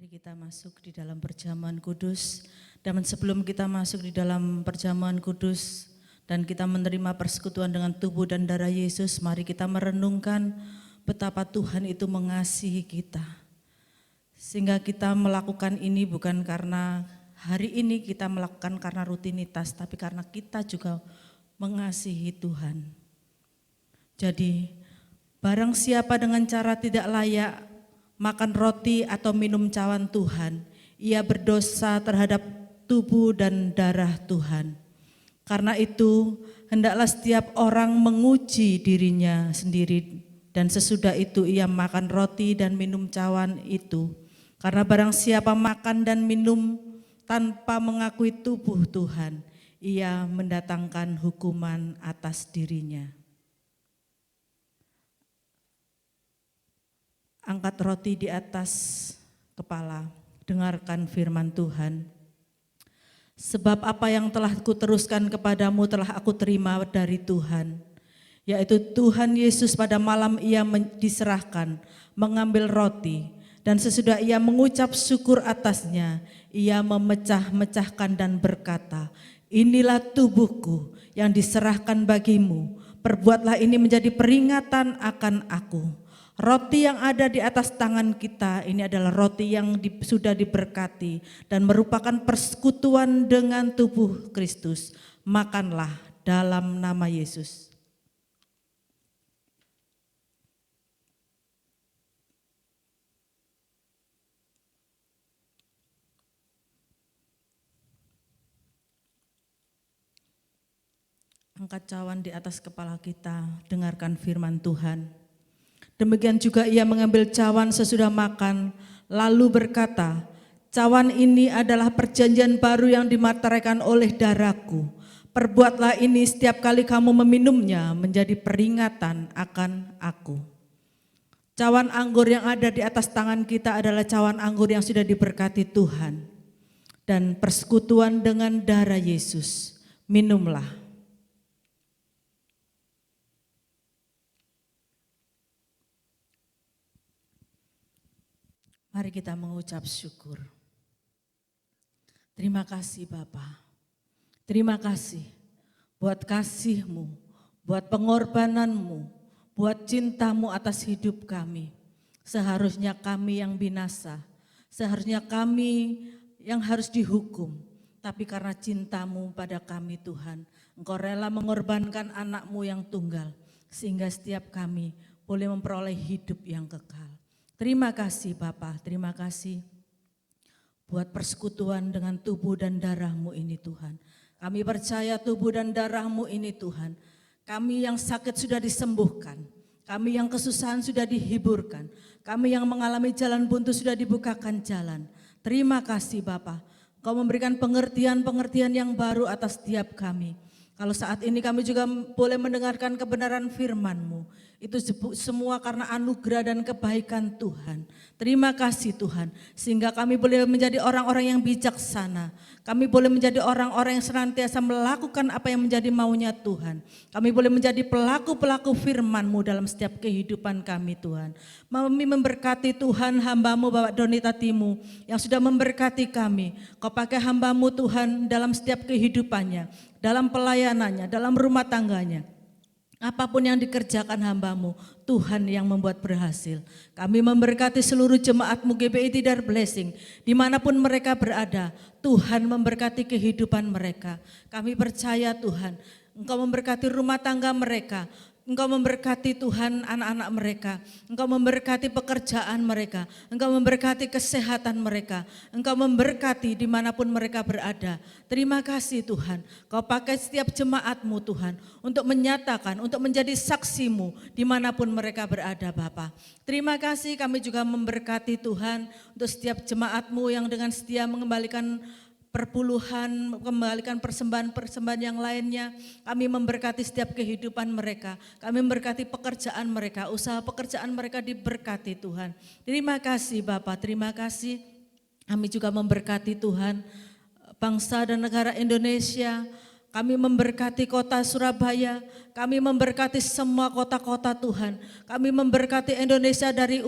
Kita masuk di dalam perjamuan kudus, dan sebelum kita masuk di dalam perjamuan kudus dan kita menerima persekutuan dengan tubuh dan darah Yesus, mari kita merenungkan betapa Tuhan itu mengasihi kita. Sehingga kita melakukan ini bukan karena hari ini kita melakukan karena rutinitas, tapi karena kita juga mengasihi Tuhan. Jadi barang siapa dengan cara tidak layak makan roti atau minum cawan Tuhan, ia berdosa terhadap tubuh dan darah Tuhan. Karena itu, hendaklah setiap orang menguji dirinya sendiri, dan sesudah itu ia makan roti dan minum cawan itu. Karena barang siapa makan dan minum tanpa mengakui tubuh Tuhan, ia mendatangkan hukuman atas dirinya. Angkat roti di atas kepala, dengarkan firman Tuhan. Sebab apa yang telah kuteruskan kepadamu telah aku terima dari Tuhan, yaitu Tuhan Yesus pada malam ia diserahkan, mengambil roti, dan sesudah ia mengucap syukur atasnya, ia memecah-mecahkan dan berkata, inilah tubuhku yang diserahkan bagimu, perbuatlah ini menjadi peringatan akan aku. Roti yang ada di atas tangan kita ini adalah roti yang sudah diberkati dan merupakan persekutuan dengan tubuh Kristus. Makanlah dalam nama Yesus. Angkat cawan di atas kepala kita, dengarkan firman Tuhan. Demikian juga ia mengambil cawan sesudah makan, lalu berkata, cawan ini adalah perjanjian baru yang dimateraikan oleh darahku. Perbuatlah ini setiap kali kamu meminumnya menjadi peringatan akan aku. Cawan anggur yang ada di atas tangan kita adalah cawan anggur yang sudah diberkati Tuhan. Dan persekutuan dengan darah Yesus, minumlah. Mari kita mengucap syukur. Terima kasih Bapa. Terima kasih buat kasih-Mu, buat pengorbanan-Mu, buat cinta-Mu atas hidup kami. Seharusnya kami yang binasa, seharusnya kami yang harus dihukum. Tapi karena cinta-Mu pada kami Tuhan, Engkau rela mengorbankan anak-Mu yang tunggal, sehingga setiap kami boleh memperoleh hidup yang kekal. Terima kasih Bapa, terima kasih buat persekutuan dengan tubuh dan darah-Mu ini Tuhan. Kami percaya tubuh dan darah-Mu ini Tuhan. Kami yang sakit sudah disembuhkan, kami yang kesusahan sudah dihiburkan, kami yang mengalami jalan buntu sudah dibukakan jalan. Terima kasih Bapa, Kau memberikan pengertian-pengertian yang baru atas setiap kami. Kalau saat ini kami juga boleh mendengarkan kebenaran firman-Mu, itu semua karena anugerah dan kebaikan Tuhan. Terima kasih Tuhan, sehingga kami boleh menjadi orang-orang yang bijaksana. Kami boleh menjadi orang-orang yang senantiasa melakukan apa yang menjadi maunya Tuhan. Kami boleh menjadi pelaku-pelaku firman-Mu dalam setiap kehidupan kami Tuhan. Kami memberkati Tuhan hamba-Mu Bapak Doni Tatimu yang sudah memberkati kami. Kau pakai hamba-Mu Tuhan dalam setiap kehidupannya, dalam pelayanannya, dalam rumah tangganya. Apapun yang dikerjakan hamba-Mu, Tuhan yang membuat berhasil. Kami memberkati seluruh jemaat-Mu GBI Tidar Blessing, dimanapun mereka berada, Tuhan memberkati kehidupan mereka. Kami percaya Tuhan, Engkau memberkati rumah tangga mereka, Engkau memberkati Tuhan anak-anak mereka, Engkau memberkati pekerjaan mereka, Engkau memberkati kesehatan mereka, Engkau memberkati dimanapun mereka berada. Terima kasih Tuhan, Kau pakai setiap jemaat-Mu Tuhan untuk menyatakan, untuk menjadi saksi-Mu dimanapun mereka berada Bapa. Terima kasih, kami juga memberkati Tuhan untuk setiap jemaat-Mu yang dengan setia mengembalikan perpuluhan, kembalikan persembahan-persembahan yang lainnya. Kami memberkati setiap kehidupan mereka, kami memberkati pekerjaan mereka, usaha pekerjaan mereka diberkati Tuhan. Terima kasih Bapak, terima kasih. Kami juga memberkati Tuhan bangsa dan negara Indonesia. Kami memberkati kota Surabaya, kami memberkati semua kota-kota Tuhan. Kami memberkati Indonesia dari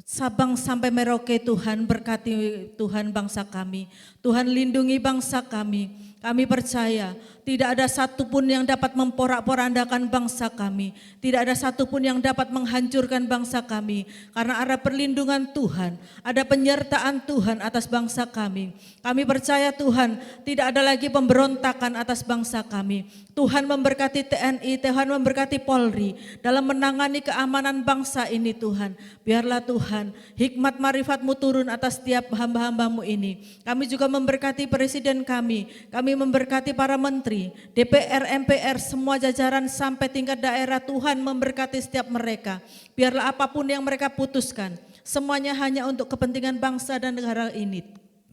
Sabang sampai Merauke Tuhan, berkati Tuhan bangsa kami. Tuhan lindungi bangsa kami. Kami percaya tidak ada satupun yang dapat memporak-porandakan bangsa kami. Tidak ada satupun yang dapat menghancurkan bangsa kami. Karena ada perlindungan Tuhan, ada penyertaan Tuhan atas bangsa kami. Kami percaya Tuhan tidak ada lagi pemberontakan atas bangsa kami. Tuhan memberkati TNI, Tuhan memberkati Polri dalam menangani keamanan bangsa ini Tuhan. Biarlah Tuhan hikmat marifat-Mu turun atas setiap hamba-hamba-Mu ini. Kami juga memberkati presiden kami memberkati para menteri, DPR, MPR, semua jajaran sampai tingkat daerah. Tuhan memberkati setiap mereka. Biarlah apapun yang mereka putuskan, semuanya hanya untuk kepentingan bangsa dan negara ini.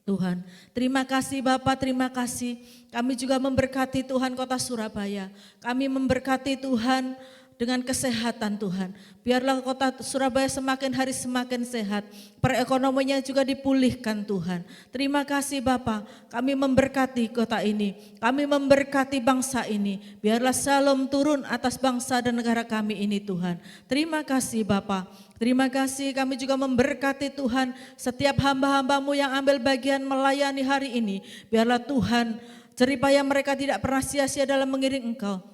Tuhan, terima kasih Bapak, terima kasih. Kami juga memberkati Tuhan kota Surabaya. Kami memberkati Tuhan dengan kesehatan Tuhan. Biarlah kota Surabaya semakin hari semakin sehat. Perekonomiannya juga dipulihkan Tuhan. Terima kasih Bapa, kami memberkati kota ini. Kami memberkati bangsa ini. Biarlah shalom turun atas bangsa dan negara kami ini Tuhan. Terima kasih Bapa. Terima kasih, kami juga memberkati Tuhan setiap hamba-hamba-Mu yang ambil bagian melayani hari ini. Biarlah Tuhan jeripaya mereka tidak pernah sia-sia dalam mengiring Engkau.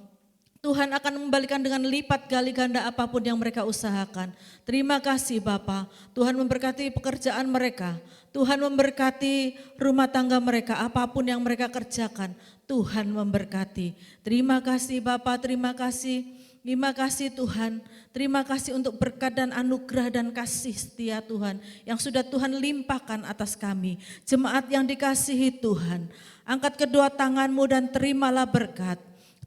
Tuhan akan membalikan dengan lipat gali ganda apapun yang mereka usahakan. Terima kasih Bapa. Tuhan memberkati pekerjaan mereka. Tuhan memberkati rumah tangga mereka, apapun yang mereka kerjakan. Tuhan memberkati. Terima kasih Bapa, terima kasih. Terima kasih Tuhan. Terima kasih untuk berkat dan anugerah dan kasih setia Tuhan yang sudah Tuhan limpahkan atas kami. Jemaat yang dikasihi Tuhan, angkat kedua tanganmu dan terimalah berkat.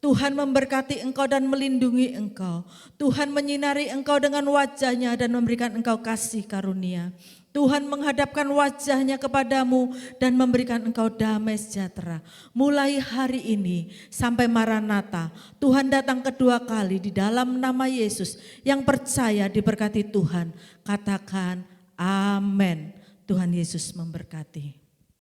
Tuhan memberkati engkau dan melindungi engkau. Tuhan menyinari engkau dengan wajahnya dan memberikan engkau kasih karunia. Tuhan menghadapkan wajahnya kepadamu dan memberikan engkau damai sejahtera. Mulai hari ini sampai Maranatha, Tuhan datang kedua kali di dalam nama Yesus. Yang percaya diberkati Tuhan, katakan amin. Tuhan Yesus memberkati.